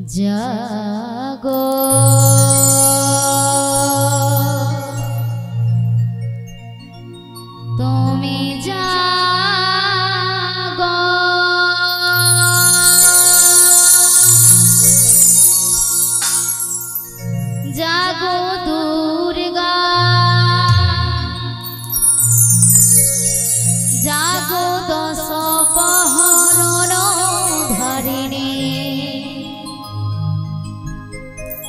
জাগো তুমি জাগো জাগো দুর্গা জাগো দশ প্রহর ধারিণী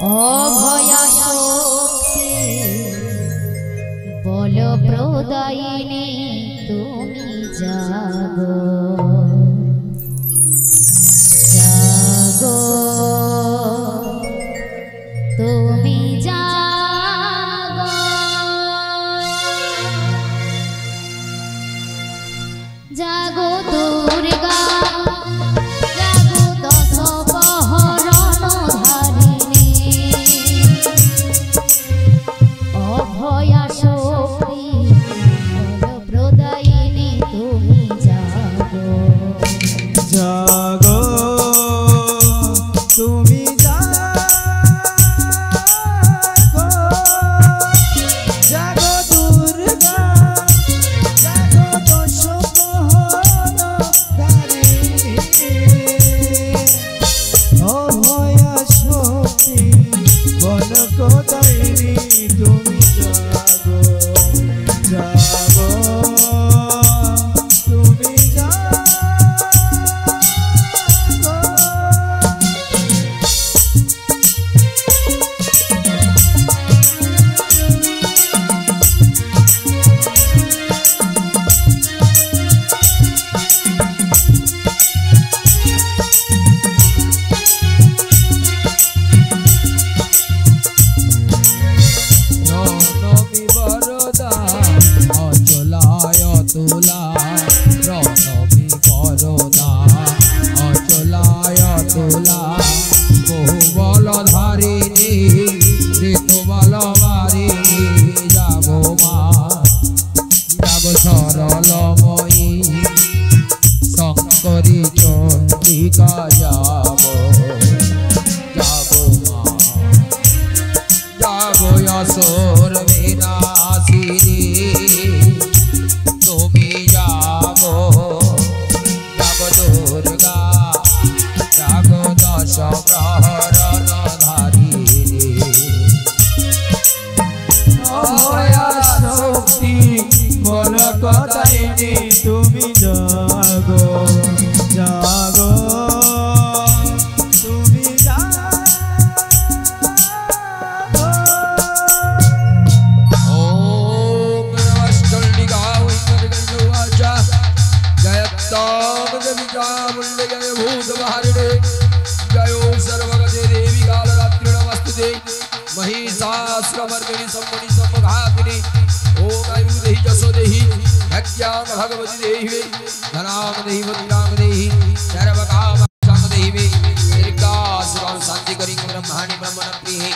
অভয়া শক্তি বল প্রদায়িনী তুমি জাগো জাগো তুমি জাগো জাগো দুর্গা জাগো দশ প্রহরণ ধারিণী অভয়া শক্তি বল প্রদায়িনী তুমি জাগো জাগো তুমি জাগো জাগো দুর্গা জাগো দশ প্রহর ধারিণী অভয়া শক্তি বল প্রদায়িনী তুমি জাগো জাগো তুমি জাগো सरलमयी शंकरी चंद्रिका जागो जागो माँ जागो यसोर विनाशिनी तुमी जागो जागो दुर्गा जागो दश प्रहरण धारिणी अभया शक्ति बल प्रदायिनी तुमी जागो जागो तुमी जागो ओम नमश्चंडिकाय नमः जयत्ताम देविका मुल्ले जय भूतवारिणे जयो सर्वगते देवी कालरात्रि नमस्ते महिषासुरमर्दिनी सम्मणि सम्मघातिनी ओम आयुर्देहि जसो देहि भक्त्यां भगवती देहि धनां देहि वज्रां देहि सर्वकामां देहि मे दीर्घासुरां शान्ति करि ब्रह्माणि ब्रह्मणप्रिये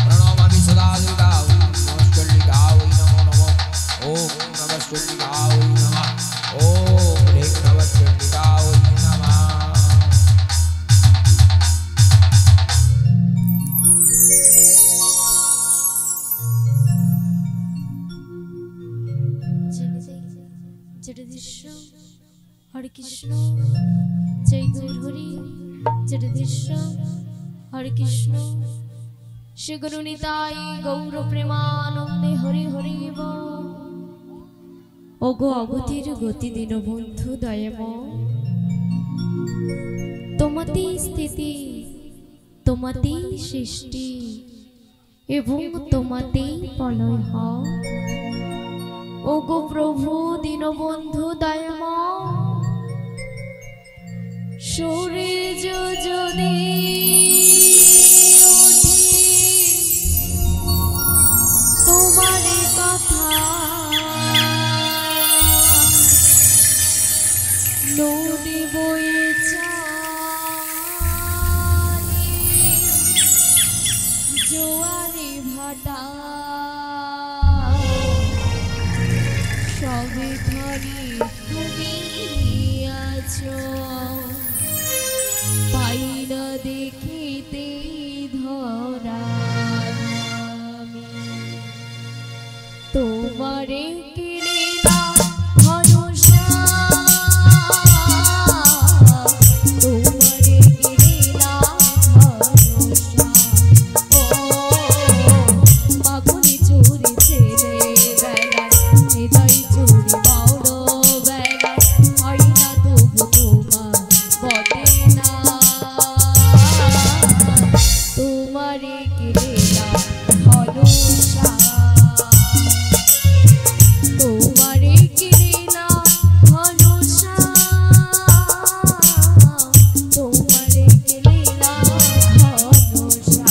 प्रणमामि सदा दुर्गा नमश्चंडिकाय नमो नमः ओम नमश्चंडिकाय नमः ओम ह्रीं नमश्चंडिकाय नमः हरे कृष्ण जय गौर हरि जगदीश हरे कृष्ण श्री गुरु निताई गौर प्रेमानंदे हरि हरि बोल ओगो अगतिर गति दिन बंधु दयाम तोमाते स्थिति तोमाते सृष्टि एवं तोमाते प्रलय হয় ओगो प्रभु दीनबंधु दयाम सूरज যদি তোমার কথা নদী বয়ে যায় জোয়ারে ভাটা সবে ধরে তুমি আছো পাই না দেখে যেতে ধরা তোমারে কেড়ে না ভরসা তোমারে কেড়ে না ভরসা ও মাগুনি চুরি ছেলে বেলায় হৃদয় চুরি বড় বেলায় হয় না তবু তোমার বদে না তোমারে কেড়ে না ভরসা তোমারে কেড়ে না ভরসা তোমারে কেড়ে না ভরসা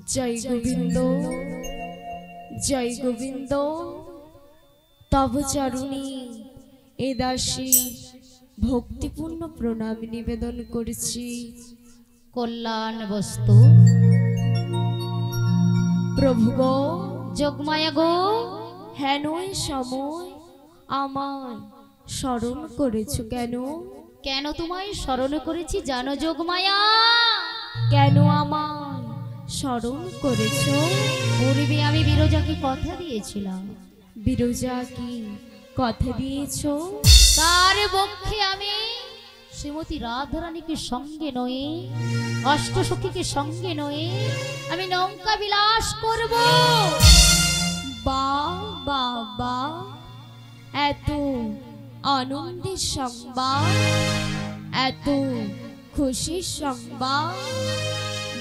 जय गोविंद जय गोविंद तब चरुणी ए दासी भक्तिपूर्ण प्रणाम निवेदन करछि कल्याण वस्तु प्रभु गो जोगमाया गो हेन समय आमाय स्मरण करेছো केन কেন তোমায় স্মরণ করেছি জানো যোগমায়া কেন আমায় স্মরণ করেছো পূর্বে আমি বিরজাকে কথা দিয়েছিলাম বিরজা কি কথা দিয়েছো তার বক্ষে আমি শ্রীমতী রাধারানীকে সঙ্গে নয়ে অষ্টসখীকে সঙ্গে নয়ে আমি নৌকা বিলাস করব বা বাবা এত আনন্দের সংবাদ এত খুশির সংবাদ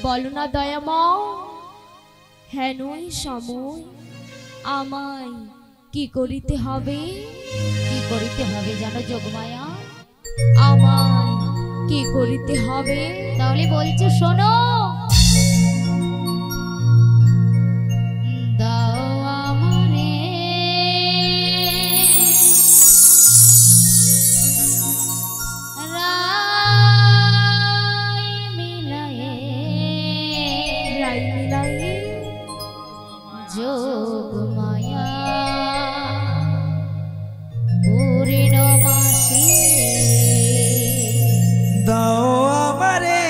বলো না দয়াময় হেন সময় আমায় কি করিতে হবে জানো যোগমায়া আমায় কি করিতে হবে তাহলে বলছো শোনো দাও আমারে রাই মিলায়ে যোগমায়া দাও আমারে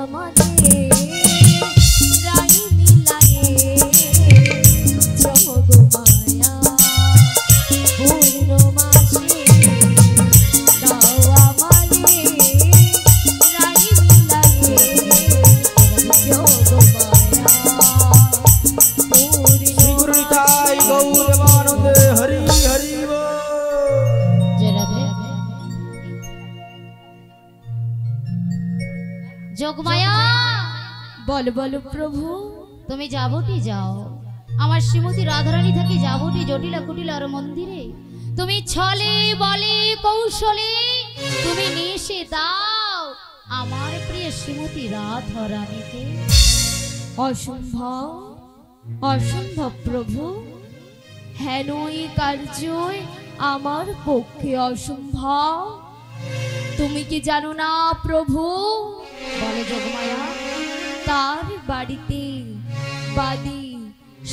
আমারে রাই মিলায়ে যোগমায়া পূর্ণমাসে দাও আমারে রাই মিলায়ে যোগমায়া শ্রী গুরু নিতাই গৌরবানন্দে হরি হরি বল। যোগমায়া বলো বলো প্রভু। তুমি যাবটি যাও, আমার শ্রীমতী রাধারানী থাকে যাবটি জটিলা কুটিলার মন্দিরে। তুমি ছলে বলে কৌশলে তুমি নিয়ে এসে দাও আমার প্রিয় শ্রীমতী রাধারানীকে। অসম্ভব অসম্ভব প্রভু, হেন এই কার্য আমার পক্ষে অসম্ভব। তুমি কি জানো না প্রভু, বলে যোগমায়া। তার বাড়িতে বাদী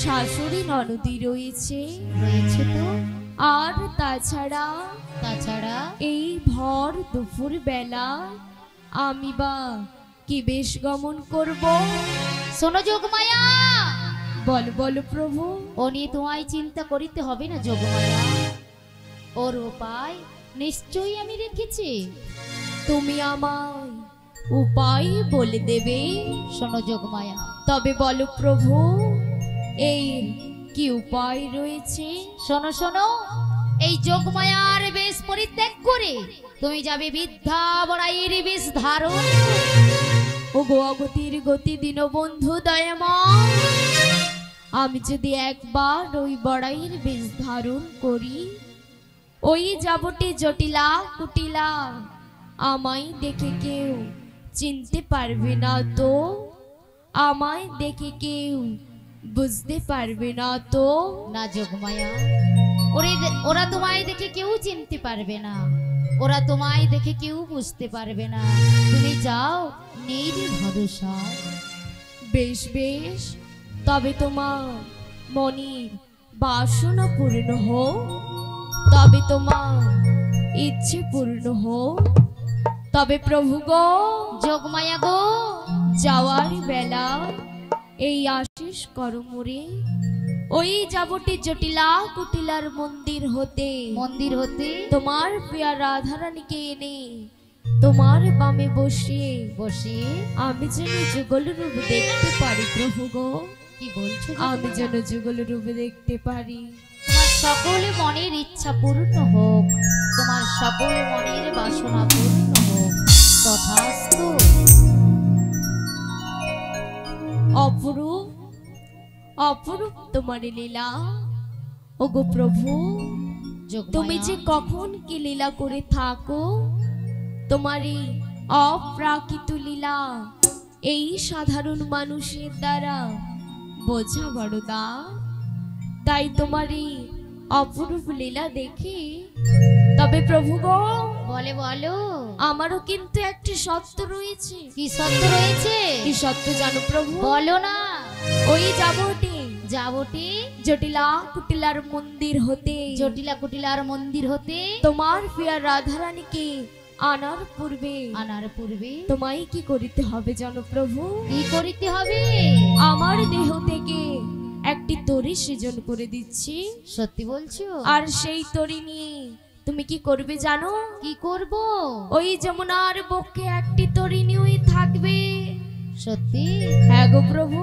শাশুড়ি ননদী রয়েছে রয়েছে তো, আর তাছাড়া তাছাড়া এই ভর দুপুর বেলা আমি বা কি বেশ গমন করব। শোনো যোগমায়া, বল বল প্রভু। ও নিয়ে তোমায় চিন্তা করিতে হবে না যোগমায়া, ওর উপায় নিশ্চয়ই আমি রেখেছি। তুমি আমায় উপায় বলে দেবে। শোনো যোগমায়া, তবে বলো প্রভু, এই কি উপায় রয়েছে? শোনো শোনো, এই যোগমায়ার বেশ পরিত্যাগ করে তুমি যাবে বৃদ্ধা বড়াইয়ের বেশ ধারণ। ও গো অগতির গতি দীনবন্ধু দয়াময়, আমি যদি একবার ওই বড়াইয়ের বেশ ধারণ করি, ওই যাবটি জটিলা কুটিলা আমায় দেখে কেউ চিনতে পারবে না তো? আমায় দেখে কেউ বুঝতে পারবে না তো? না যোগমায়া, ওরা তোমায় দেখে কেউ চিনতে পারবে না, ওরা তোমায় দেখে কেউ বুঝতে পারবে না। তুমি যাও, নেই ভরসা। বেশ বেশ, তবে তোমার মনের বাসনা পূর্ণ হোক, তবে তোমার ইচ্ছে পূর্ণ হোক। তবে প্রভু গো, যোগমায়া গো, যাওয়ার বেলা এই আশিস করো মোরে ওই যাবটি জটিলা কুটিলার মন্দির হতে তোমার প্রিয়া রাধারানীকে এনে তোমার বামে বসিয়ে বসিয়ে আমি যেন যুগল রূপ দেখতে পারি। প্রভু গো, কি বলছো? আমি যেন যুগল রূপ দেখতে পারি। তোমার সকল মনের ইচ্ছা পূর্ণ হোক, তোমার সকল মনের বাসনা পূর্ণ হোক, তথাস্তু। অপরূপ অপরূপ তোমার লীলা। ওগো প্রভু, তুমি যে কখন কি লীলা করে থাকো, তোমার এই অপ্রাকৃত লীলা এই সাধারণ মানুষের দ্বারা বোঝা বড় দায়। তাই তোমার এই অপরূপ লীলা দেখে তবে প্রভু গো, বলে বলো, আমারও কিন্তু একটি সত্য রয়েছে। কি সত্য রয়েছে? কি সত্য জানো প্রভু? বলো না। ওই যাবটি জটিলা কুটিলার মন্দির হতে তোমার প্রিয়া রাধারানীকে আনার পূর্বে তোমায় কি করিতে হবে জানো প্রভু? কি করিতে হবে? আমার দেহ থেকে একটি তরি সৃজন করে দিচ্ছি। সত্যি বলছো? আর সেই তরি নিয়ে তুমি কি করবে জানো? কি করব? ওই যমুনার বক্ষে একটি তরি নিয়ে থাকবে। সত্যি? হ্যাঁ গো প্রভু।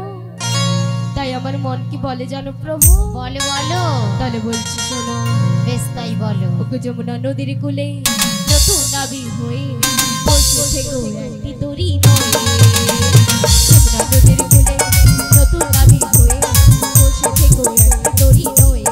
তাই আমার মন কি বলে জানো প্রভু? বলে বলো। তাহলে বলছি শোনো। বেশ তাই বলো। ওকে যমুনা নদীর কূলে নতুন নাবি হয়ে বসে থেকো একটি তরি নয়। যমুনা নদীর কূলে নতুন নাবি হয়ে বসে থেকো একটি তরি নয়।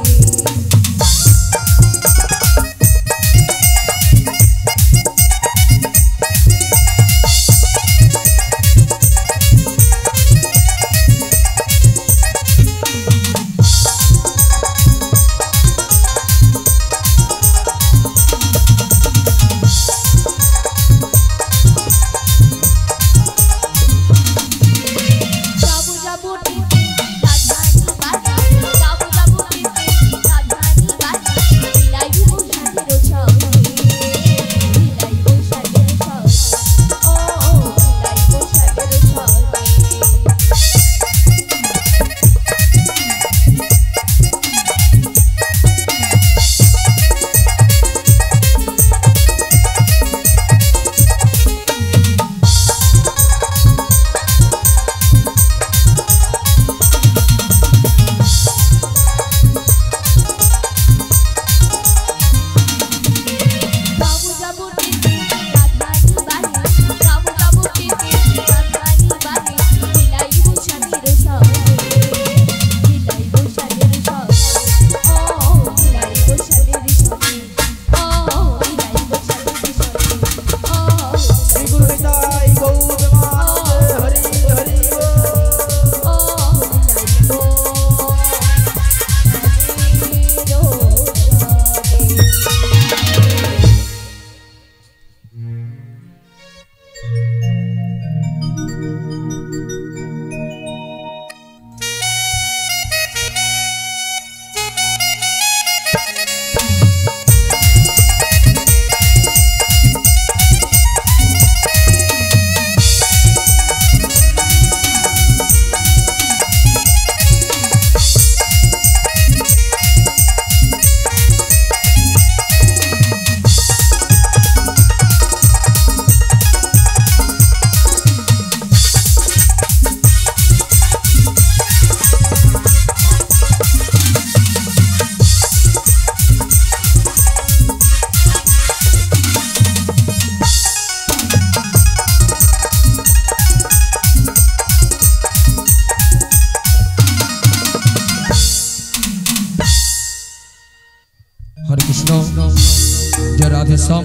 श्याम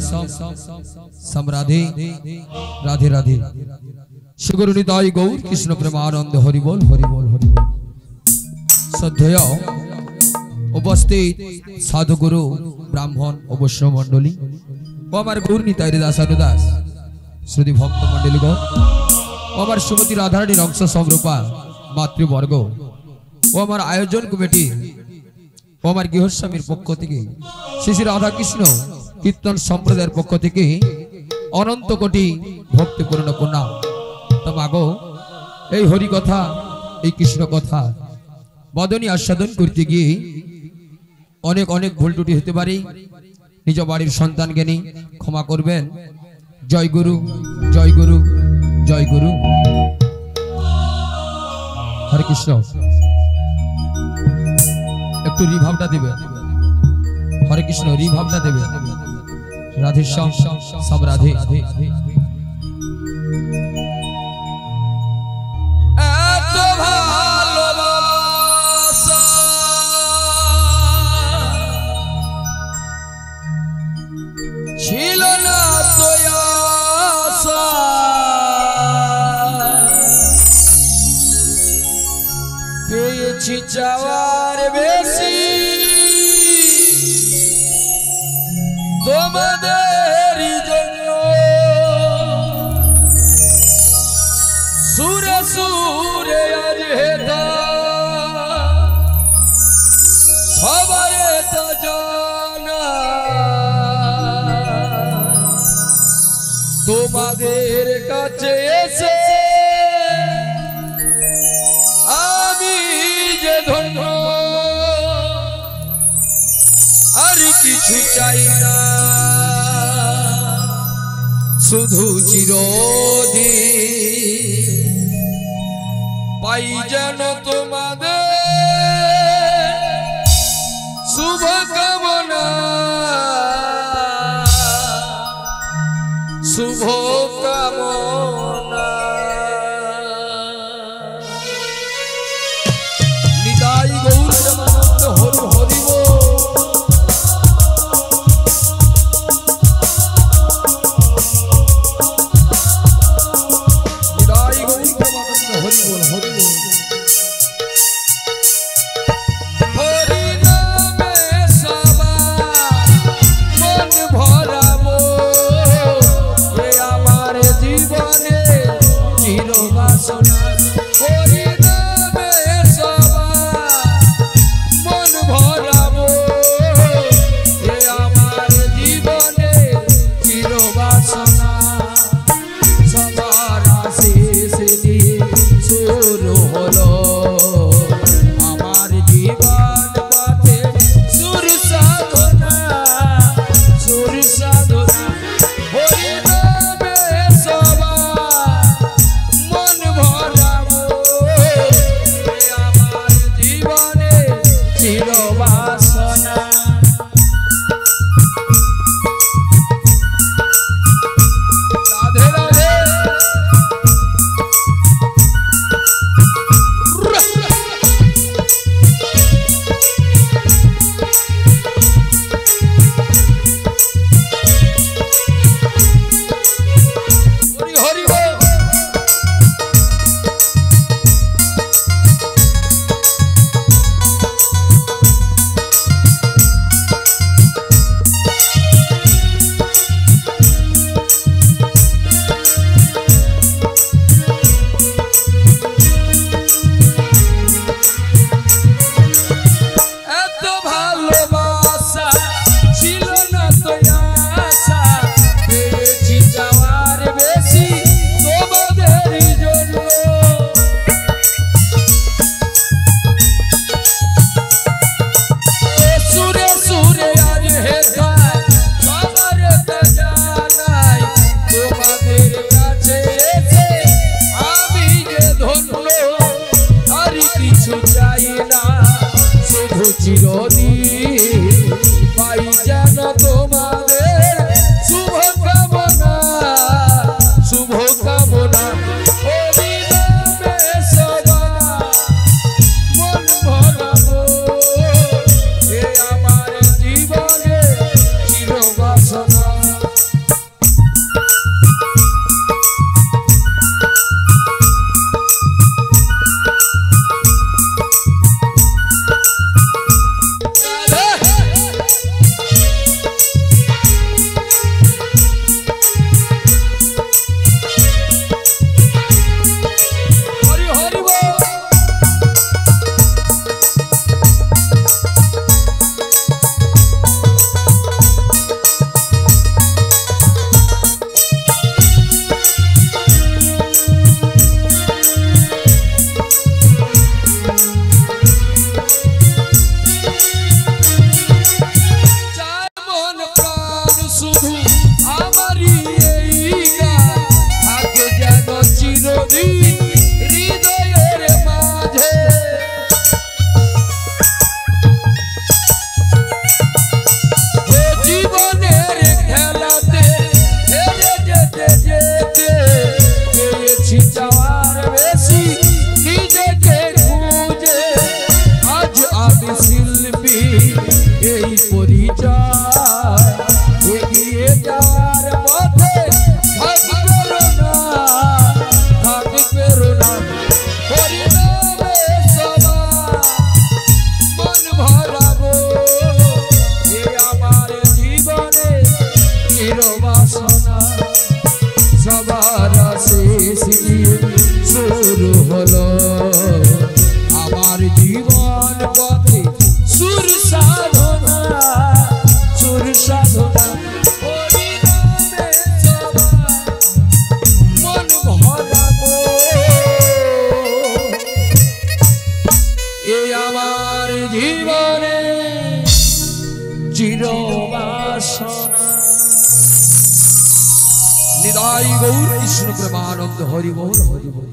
श्याम राधे राधे राधे श्री निताई गौर कृष्ण प्रेमानंद हरि बोल हरि बोल हरि बोल। श्रद्धेय उपस्थित साधुगुरु ब्राह्मण और वैष्णव मंडली ও আমার গৌর নিতাই দাসানুদাস শ্রুতি ভক্ত মণ্ডলী গণ ও আমার শ্রীমতী রাধারানীর অংশ সংরূপা মাতৃবর্গ ও আমার আয়োজন কমিটি ও আমার গৃহস্বামীর পক্ষ থেকে শ্রী শ্রী রাধাকৃষ্ণ কীর্তন সম্প্রদায়ের পক্ষ থেকে অনন্ত কোটি ভক্তিপূর্ণ প্রণাম। তো মাগো এই হরি কথা এই কৃষ্ণ কথা বদনী আস্বাদন করতে গিয়ে অনেক অনেক ভুল ত্রুটি হতে পারে, নিজ বাড়ির সন্তানকে নিয়ে ক্ষমা করবেন। জয় গুরু জয় গুরু জয় গুরু। হরে কৃষ্ণ। একটু রিভাবটা দেবে, হরে কৃষ্ণ রিভাবটা দেবে। রাধে শ্যাম সব রাধে। এত ভালোবাসা ছিল না তো আশা, পেয়েছি চাওয়ার বেশি তোমাদের জন্য। সুরে সুরে আজ হেতা সবার তো জানা, তোমাদের কাছে এসে আমি যে ধন্য, আর কিছু চাই না শুধু চিরদিন পাই যেন তোমাদের শুভ কামনা, শুভ কামনা। নিতাই গৌর প্রেমানন্দ হরি হরি বল। নিতাই গৌর প্রেমানন্দ হরি বল হরি বল। হরি নামে সবার মন ভরাবো, এ আমার জীবনে চির বাসনা। হরি নামে সবার মন ভরাবো, এ আমার জীবনে চির বাসনা। সবার আশিস দিয়ে শুরু হলো আমার জীবন পথে সুর সাধনা, সুর সাধনা। হরি নামে সবার মন ভরা হলো আমার জীবন পথে সুর সাধনা সুর সাধনা হরি নামে সবার মন ভরা গো এ আমার জীবনে চিরবাসনা নিতাই গৌর কৃষ্ণ প্রেমানন্দ হরি বল হরি বল।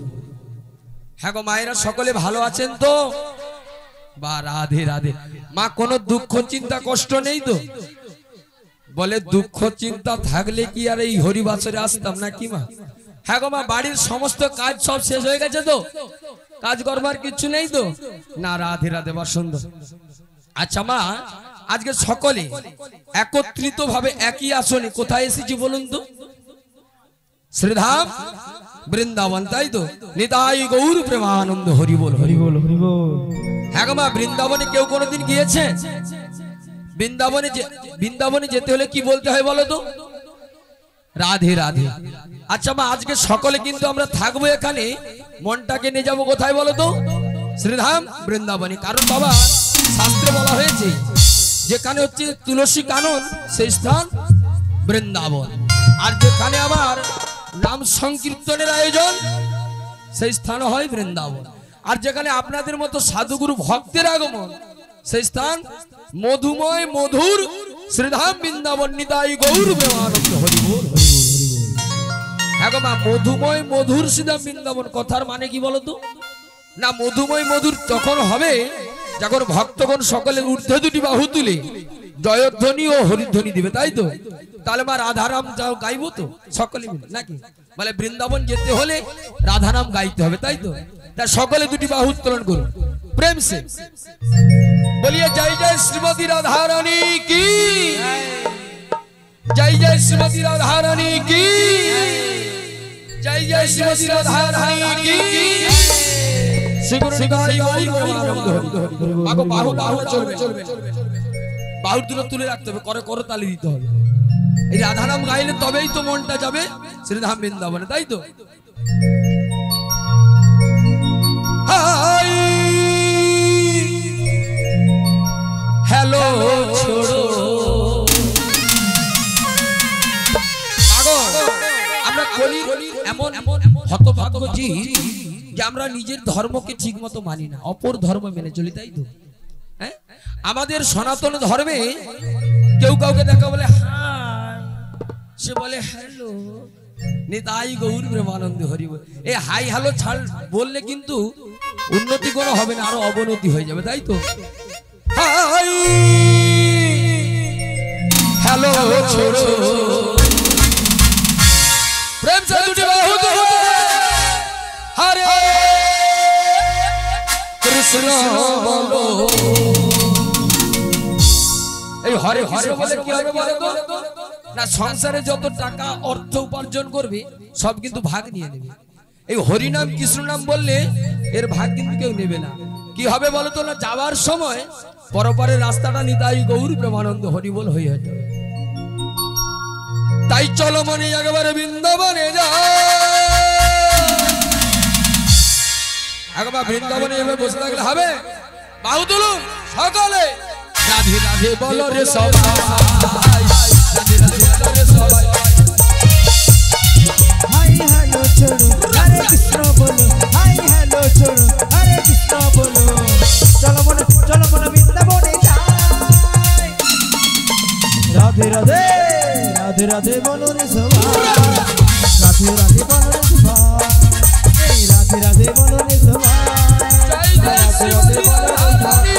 হ্যাঁ গো মায়েরা সকলে ভালো আছেন তো? বা রাধে রাধে। মা কোনো দুঃখ চিন্তা কষ্ট নেই তো? বলে দুঃখ চিন্তা থাকলে কি আর এই হরিবাসরে আসতাম না কি মা? হ্যাঁ গো মা বাড়ির সমস্ত কাজ সব শেষ হয়ে গেছে তো? কাজ করবার কিছু নেই তো? না রাধে রাধে বা সুন্দর। আচ্ছা মা আজকে সকলে একত্রিত ভাবে একই আসনে কোথায় এসেছি বলুন তো? শ্রীধাম বৃন্দাবন, তাই তো? নিতাই গৌর প্রেমানন্দ হরি বল হরি বল হরি বল। হ্যাঁ গো মা বৃন্দাবনে কেউ কোনোদিন গিয়েছে? বৃন্দাবনে যেতে হলে কি বলতে হয় বলো তো? রাধে রাধে। আচ্ছা মা আজকে সকলে কিন্তু আমরা থাকবো এখানে, মনটাকে নিয়ে যাবো কোথায় বলো তো? শ্রীধাম বৃন্দাবনে। কারণ বাবা শাস্ত্রে বলা হয়েছে যেখানে হচ্ছে তুলসী কানন সেই স্থান বৃন্দাবন, আর যেখানে আমার নাম সংকীর্তনের আয়োজন সেই স্থান হয় বৃন্দাবন, আর যেখানে আপনাদের মতো সাধুগুরু ভক্তের আগমন সেই স্থান মধুময় মধুর শ্রীধাম বৃন্দাবন। নিতাই গৌর প্রেমানন্দ হরি বল হরি বল হরি বল। হ্যাঁ গো মা মধুময় মধুর শ্রীধাম বৃন্দাবন কথার মানে কি বলতো? না মধুময় মধুর তখন হবে যখন ভক্তগণ সকলে ঊর্ধ্বে দুটি বাহু তুলে জয়ধ্বনি ও হরিধ্বনি দিবে, তাই তো? তাহলে মা রাধারাম যাও গাইবো তো সকলে মিলে নাকি? বলে বৃন্দাবন যেতে হলে রাধারাম গাইতে হবে, তাই তো? তা সকলে দুটি বাহু উত্তোলন করুন প্রেম সে বলিয়ে জয় জয় শ্রীমতী রাধারানী কি, জয় জয় শ্রীমতী রাধারানী কি, জয় জয় শ্রীমতী রাধারানী কি। বাহুর দূরে তুলে রাখতে হবে, করে করে তালি দিতে হবে। এই রাধারাম গাইলে তবেই তো মনটা যাবে শ্রীধাম বৃন্দাবনে, তাই তো? হ্যালো ছোড়ো আমরা বলি এমন হতভাগ্য জি যে আমরা নিজের ধর্মকে ঠিক মতো মানি না, অপর ধর্ম মেনে চলি, তাই তো? হ্যাঁ আমাদের সনাতন ধর্মে কেউ কাউকে দেখা বলে হাই, সে বলে হ্যালো। নিতাই গৌর প্রেমানন্দ হরি বল। এই হাই হ্যালো ছাড় বললে কিন্তু উন্নতি কোনো হবে না, আরো অবনতি হয়ে যাবে, তাই তো? হাই হ্যালো ছোড়ো প্রেম সে দুটি বাহু তুলে হরে কৃষ্ণ বলো। এই হরে হরে বলে কি হবে বলো তো? না সংসারে যত টাকা অর্থ উপার্জন করবে সব কিন্তু ভাগ নিয়ে নেবে। এই হরি নাম কৃষ্ণ নাম বললে এর ভাগ কিন্তু কেউ নেবে না। কি হবে বলো তো? না যাওয়ার সময় পরপারের রাস্তাটা নিতাই গৌর প্রেমানন্দ হরি বল হয়ে যেতে হবে। তাই চলো মনে একেবারে বৃন্দাবনে যা, একবার বৃন্দাবনে এভাবে বসে থাকলে হবে? বাহু তুলুন সকলে, রাধে রাধে বলো রে সবাই, রাধে রাধে বলো রে সবাই। হাই হ্যালো ছোড়ো হরে কৃষ্ণ বলো, হাই হ্যালো ছোড়ো হরে কৃষ্ণ বলো। চলো মনে বৃন্দাবনে যাই, রাধে রাধে রাধে রাধে বলো রে সবাই, রাধে রাধে বলো রে সবাই, এই রাধে রাধে বলো রে সবাই, রাধে রাধে বলো রে সবাই।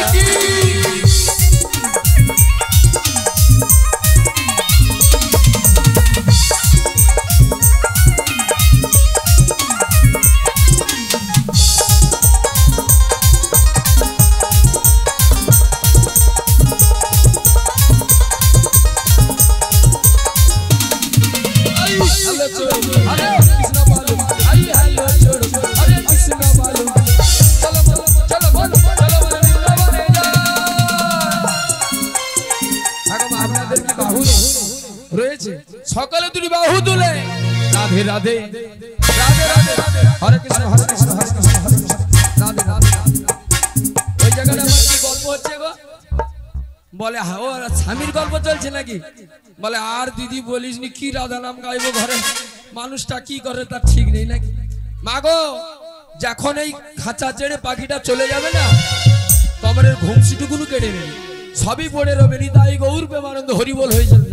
সকলে দুটি বাহু তুলে রাধে রাধে রাধে রাধে হরে কৃষ্ণ হরে কৃষ্ণ হরে কৃষ্ণ। বলে হ্যাঁ ও স্বামীর গল্প চলছে নাকি? বলে আর দিদি বলিসনি কি রাধা নাম গাইবো ঘরে, মানুষটা কি করে তার ঠিক নেই নাকি। মাগো যখন এই খাঁচা ছেড়ে পাখিটা চলে যাবে না, তোমার ঘুমসিটুকুনো কেটে নেবে, সবই পড়ে রবে। নিতাই গৌর প্রেমানন্দ হরি বল হয়ে যাবে।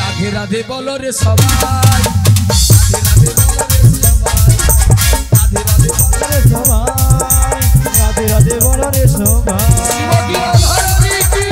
রাধে রাধে বলো রে সবাই, রাধে রাধে বলো রে সবাই, রাধে রাধে বলো রে সবাই, রাধে রাধে বলো রে সবাই। শ্রীমতী রাধারানী কি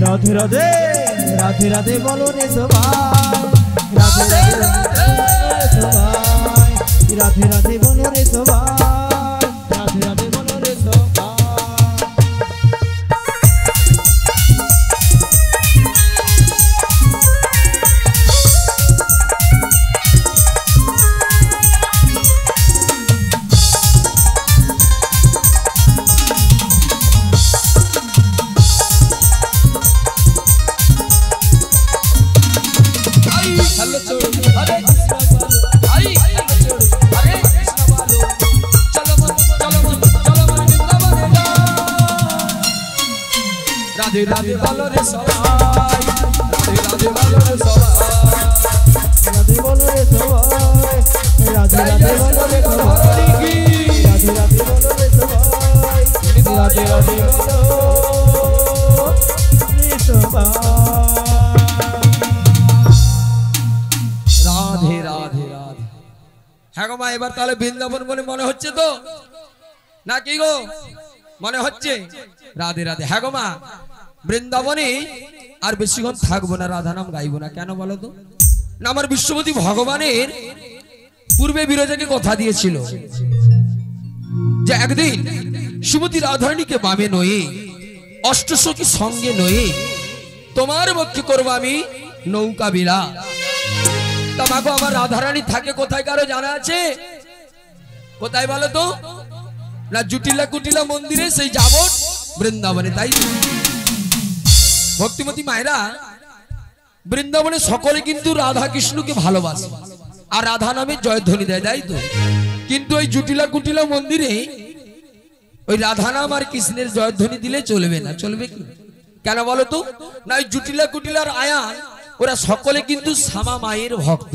রাধে রাধে রাধে রাধে বলো রে সবাই, রাধে রাধে সবাই, রাধে রাধে বলো রে সবাই, রাধে রাধে বলো রে সবাই। রাধে রাধে বলো রে সবাই, রাধে রাধে বলো রে সবাই, রাধে বলো রে সবাই, রাধে রাধে বলো রে সবাই, রাধে রাধে বলো রে সবাই, রাধে রাধে বলো রে সবাই। রাধে রাধে রাধে। হ্যাঁ গো মা, এবার তাহলে বৃন্দাবন বলে মনে হচ্ছে তো না কি গো? মনে হচ্ছে? রাধে রাধে। হ্যাঁ গো মা, বৃন্দাবনে আর বেশিক্ষণ থাকবো না, রাধা নাম গাইবো না। কেন বলো তো? না আমার বিশ্বপতি ভগবানের পূর্বে বিরজাকে কথা দিয়েছিল যে একদিন শ্রীমতী রাধারানীকে বামে নয়ে অষ্টসখী সঙ্গে নয়ে তোমার পক্ষে করবো আমি নৌকা বিলা। তা মাগো আমার রাধারানী থাকে কোথায় কারো জানা আছে? কোথায় বলো তো? না জুটিলা কুটিলা মন্দিরে সেই যাবট বৃন্দাবনে। তাই ভক্তিমতী মায়েরা বৃন্দাবনে সকলে কিন্তু রাধা কৃষ্ণকে ভালোবাসে আর রাধা নামে জয়ধ্বনি দেয়, তাই তো? কিন্তু ওই জুটিলা কুটিলা মন্দিরে ওই রাধা নাম আর কৃষ্ণের জয়ধ্বনি দিলে চলবে না। চলবে কি? কেন বলো তো? না ওই জুটিলা কুটিলার আয়ান ওরা সকলে কিন্তু শ্যামা মায়ের ভক্ত,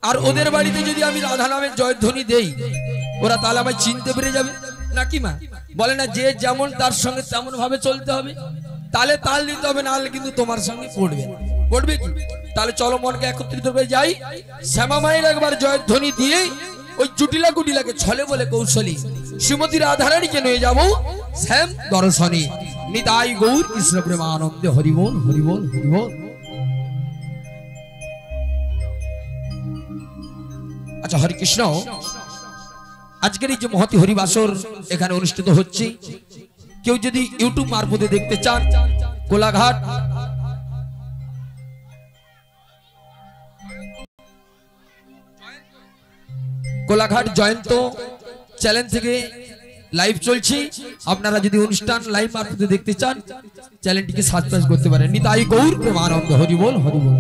আর ওদের বাড়িতে যদি আমি রাধা নামের জয়ধ্বনি দেই ওরা তাহলে আমায় চিনতে পেরে যাবে নাকি মা? বলে না যে যেমন তার সঙ্গে তেমন ভাবে চলতে হবে, তালে তাল দিতে হবে, না হলে কিন্তু তোমার সঙ্গে পড়বে না। পড়বে কি? তাহলে চলো মনকে একত্রিত করে যাই, শ্যামা মায়ের একবার জয়ধ্বনি দিয়ে ওই জুটিলা কুটিলাকে ছলে বলে কৌশলী শ্রীমতী রাধারানীকে নিয়ে যাবো শ্যাম দর্শনে। নিতাই গৌর কৃষ্ণ প্রেমানন্দে হরিবোল হরিবোল হরিবোল। আচ্ছা হরে কৃষ্ণ, আজকের এই যে মহতি হরিবাসর এখানে অনুষ্ঠিত হচ্ছে, কেউ যদি ইউটিউব মারফতে দেখতে চান, কোলাঘাট জয়ন্ত চ্যানেল থেকে লাইভ চলছে। আপনারা যদি অনুষ্ঠান লাইভ মারফতে দেখতে চান চ্যানেলটিকে সাবস্ক্রাইব করতে পারেন। নিতাই গৌর প্রেমানন্দ হরিবোল হরিবোল।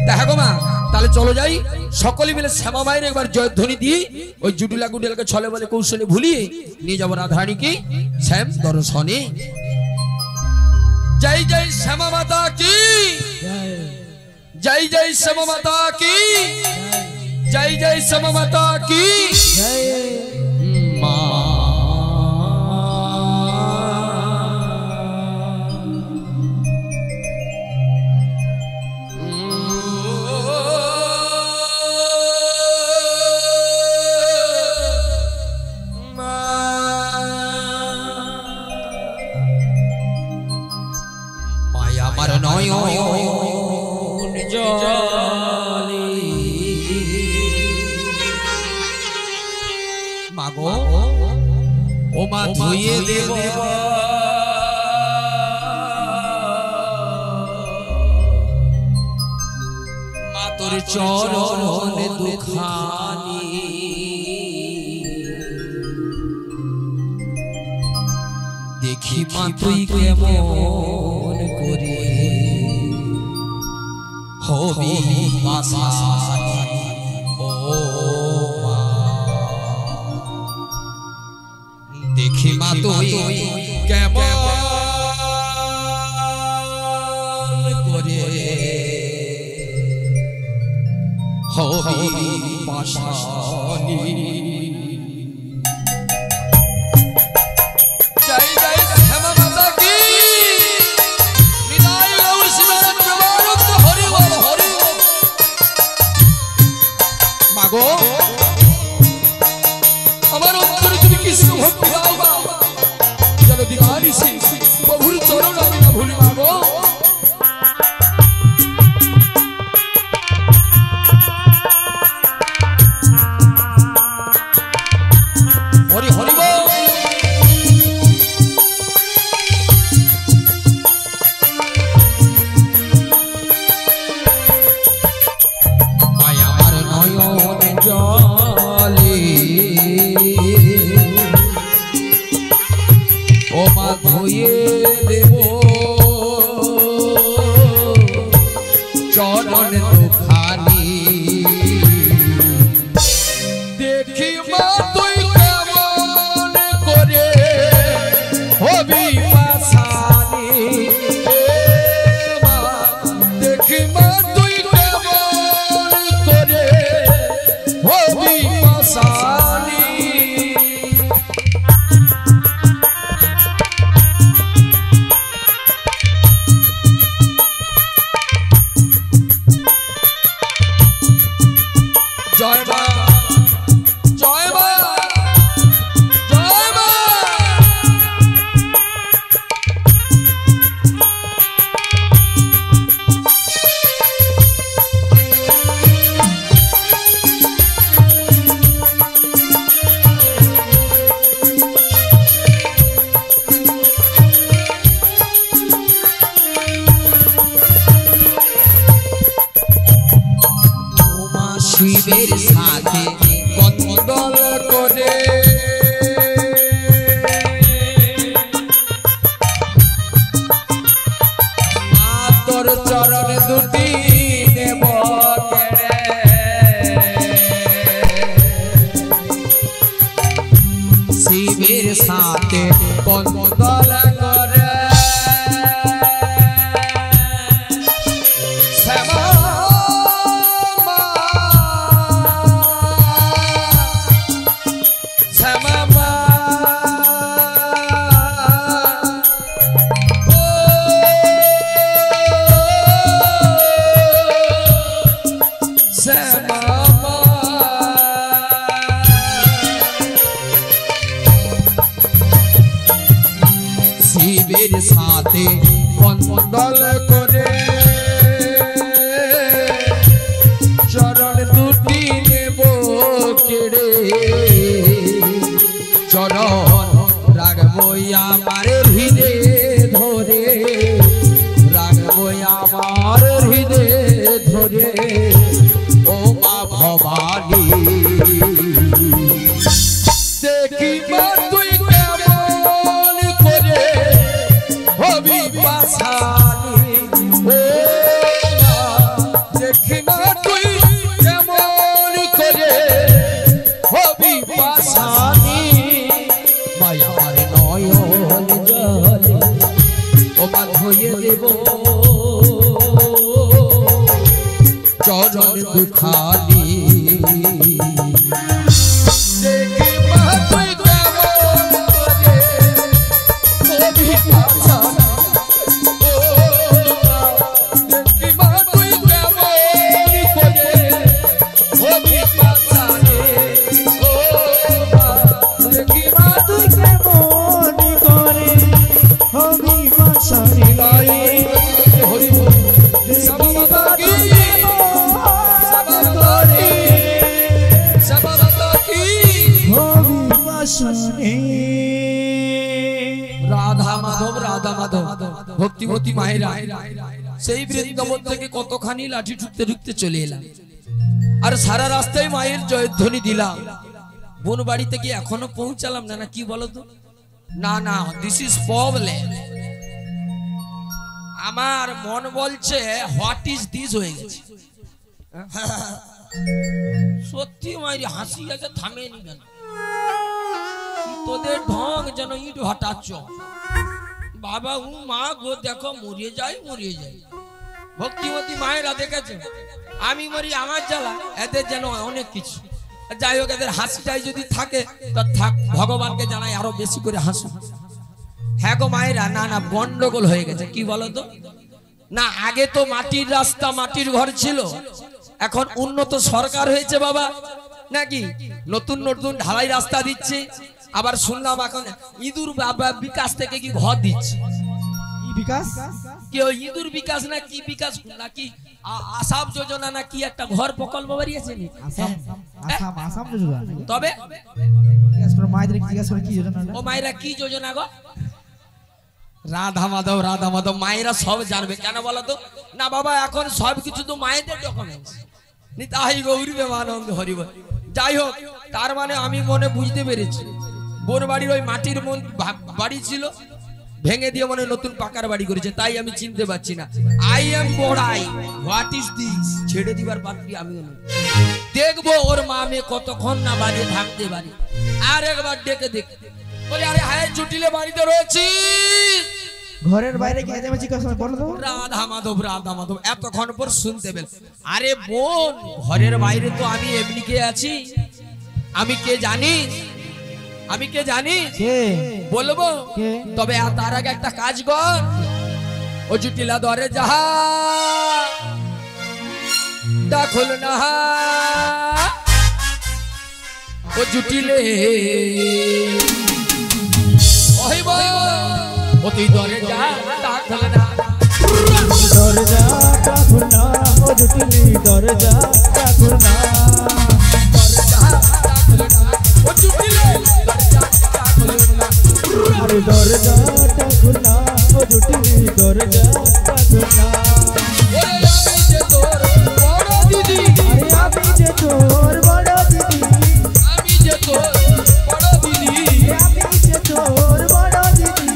তা হ্যাঁ গো মা, তাহলে চলো যাই সকলে মিলে শ্যামা মায়ের একবার জয়ধ্বনি দিয়ে ওই জুটিলা কুটিলাকে ছলে বলে কৌশলে ভুলিয়ে নিয়ে যাবো রাধারানীকে শ্যাম দর্শনে। জয় জয় শ্যামা মাতা কি, জয় জয় শ্যামা মাতা কি, জয় জয় শ্যামা মাতা কি। মা মাগো ও মা ধুয়ে দেব মা তোর চরণে দুখানি দেখি মা তুই কেমন করে হবি পাশানি ও মা দেখি মা তুই কেমন করে হবি পাশানি জয় জয় শ্যামা মাতা কি নিতাই গৌর শিবের প্রেমানন্দ হরি বল হরি বল মাগো আমার অন্তরে তুমি কৃষ্ণ ভক্তি দাও গো যেন দিবানিশি প্রভুর চরণ আমি না ভুলি মাগো হরি হরি বল ও মা ধুয়ে দেব চরণ দুখানি দেখি মা তুই কেমন করে হবি পাশানি মা দেখি মা তুই কেমন করে হবি পাশানি জয় মা জয় মা জয় মা শিবের সাথে কন্দল করে তোর চরণ দুটি নেব কেড়ে শিবের সাথে কন্দল করে শিবের সাথে কন্দল করে চরণ দুটি নেব কেড়ে চরণ রাখবো আমার হৃদে ধরে রাখবো আমার হৃদে ধরে ও মা ভবানী দেখি মা তুই কেমন করে হবি পাশানি ও মা দেখি মা তুই কেমন করে হবি পাশানি মায়া আমার নয়ন জলে ও মা ধুয়ে দেব চরণ দুখানি দেখি মা তুই কেমন করে হবি পাশানি ও মা দেখি মা তুই কেমন করে হবি পাশানি ও মা দেখি মা তুই কেমন করে হবি পাশানি হরি বল সবা মাতা কি সবা সিংহাসনে রাধা মাধব ভক্তিমতী মায়েরা সেই বৃন্দাবন থেকে কতখানি লাঠি ঠুকতে ঠুকতে চলে এলাম, আর সারা রাস্তায় মায়ের জয়ধ্বনি দিলাম। বোন বাড়িতে গিয়ে এখনো পৌঁছালাম না, না কি বলতো? না, দিস ইজ প্রবলেম। আমার মন বলছে হোয়াট ইজ দিস হয়ে গেছে। সত্যি মায়ের হাসি আছে, থামেনি কেন? তোদের ঢং যেন ইট হটাচ্ছ। বাবা মা গো দেখো মরিয়ে যায়। ভক্তিমতী মায়েরা দেখেছে আমি মরি আমার জ্বালা, এদের যেন অনেক কিছু। যাই হোক, এদের হাসিটাই যদি থাকে তা থাক, ভগবানকে জানাই আরো বেশি করে হাসো। হ্যাঁ গো মায়েরা, না গন্ডগোল হয়ে গেছে। কি বলতো? না আগে তো মাটির রাস্তা মাটির ঘর ছিল, এখন উন্নত সরকার হয়েছে বাবা, নাকি নতুন ঢালাই রাস্তা দিচ্ছে। আবার শুনলাম এখন ইঁদুর বিকাশ থেকে কি ঘর দিচ্ছে। বিকাশ কি ইঁদুর বিকাশ না কি বিকাশ নাকি আসাম যোজনা না কি একটা ঘর প্রকল্প বেরিয়েছে নি? আসাম যোজনা। তবে জিজ্ঞাসা করো মায়েদের, জিজ্ঞাসা করো কি যোজনা। ও মায়েরা কি যোজনা গো? রাধা মাধব মায়েরা সব জানবে। কেন বলো তো? না বাবা এখন সবকিছু তো মায়েদের ডকুমেন্টস। নিতাই গৌরী প্রেমানন্দ হরি বল। যাই হোক, তার মানে আমি মনে বুঝতে পেরেছি বোর বাড়ির ওই মাটির বাড়ি ছিল, ভেঙে দিয়ে মনে নতুন পাকার বাড়ি করেছে, তাই আমি চিনতে পারছি না। আই এম বড়াই, হোয়াট ইজ দিস? ছেড়ে দিবার পাত্রী আমি দেখবো ওর মা মেয়ে কতক্ষণ না বাড়ি থাকতে পারি। আর একবার ডেকে বলে, আরে হায় জুটিলে বাড়িতে রয়েছি। ঘরের বাইরে কে যাবে জিজ্ঞাসা বলো তো। রাধা মাধব এতক্ষণ পর শুনতে পেল। আরে বোন, ঘরের বাইরে তো আমি এমনি কে আছি। আমি কে জানি কে বলবো? কে? তবে তার আগে একটা কাজ কর, ও জুটিলা দরে যাহা দেখল না, ও জুটিলে ওই ও তুই দরে যা দেখল না। দরজাটা খুলনা, ও জুটিলি দরজাটা খুলনা। আরে দরজাটা খুলনা, ও জুটিলি দরজাটা খুলনা। ওরে আমি যে তোর বড় দিদি, আরে আমি যে তোর বড় দিদি, আমি যে তোর বড় দিদি, আমি যে তোর বড় দিদি।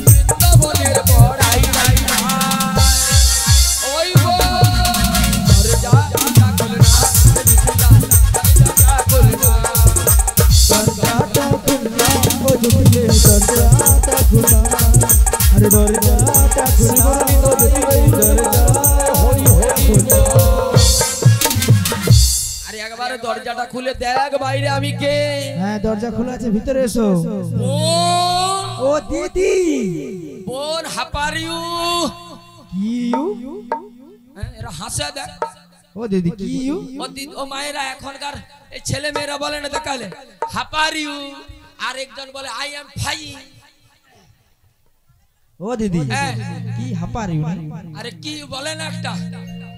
বৃন্দাবনের বড়াই নাই ওই গো দরজা খুলনা, দরজাটা খুলনা। দরজাটা খুলনা, ও জুটিলি দরজাটা খুলনা। আরে দরজাটা খুলনা, ও জুটিলি দরজাটা খুলনা। আরে একবারে দরজাটা খুলে দেখ বাইরে আমি কে। হ্যাঁ দরজা খোলা আছে, ভিতরে এসো। ও দিদি, বোন হাপারিউ কি ইউ? এরা হাসে দেখ। ও দিদি কি ইউ? ও মায়েরা এখনকার এই ছেলে মেয়েরা বলে না দেখালে হাপারিউ, আর একজন বলে আই এম ফাইন। ও দিদি হ্যাঁ। কি হাপার ইউ? আরে কি বলে না একটা,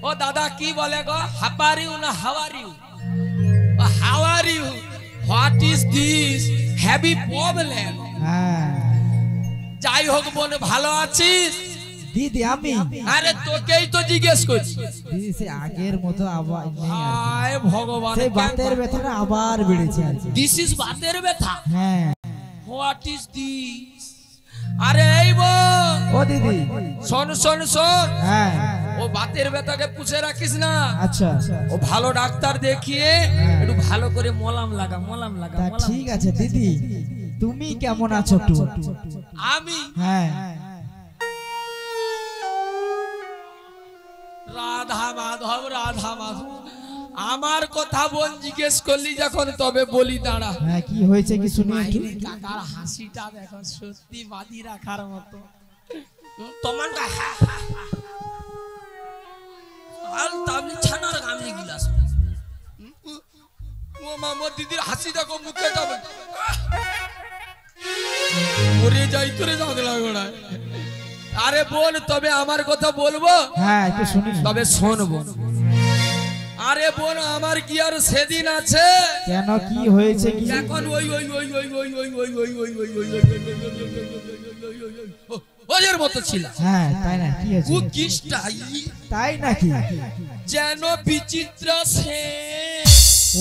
ও দাদা কি বলে গো? হাপারিউ না how are you? How are you, what is this? Heavy problem. হ্যাঁ যাই হোক বোন, ভালো আছিস? দিদি আমি, আরে তোকেই তো জিজ্ঞেস করছি। দিদি সে আগের মতো আবার নেই আর কি। হায় ভগবান, সেই বাতের ব্যথাটা আবার বেড়েছে আর কি। দিস ইজ বাতের ব্যথা। হ্যাঁ হোয়াট ইজ দিস? আরে এই বোন, ও দিদি শোন। হ্যাঁ ও বাতের ব্যথাকে পুষে রাখিস না। আচ্ছা ও ভালো ডাক্তার দেখিয়ে হ্যাঁ। একটু ভালো করে মলাম লাগা। তা ঠিক আছে দিদি, তুমি কেমন আছো একটু? আমি হ্যাঁ রাধা মাধব আমার কথা বোন জিজ্ঞেস করলি যখন, তবে বলি দাঁড়া। হ্যাঁ কি হয়েছে কি শুনি একটু। মাইরি কাকার হাসিটা দেখো, সত্যি বাদি রাখার মতো। তোমার ছানার গামলি গিলাস। ও মামা দিদির হাসি দেখো, মুখে যাবে মরে যাই তোরে জাগলা গোড়ায়। আরে বোন, তবে আমার কথা বলবো? হ্যাঁ একটু শুনি। তবে শোনবো। আরে বোন আমার কি আর সেদিন আছে কেন কি হয়েছে কি এখন ওই ওদের মতো ছিল হ্যাঁ তাই না কি হয়েছে কিসটাই তাই নাকি যেন বিচিত্র সে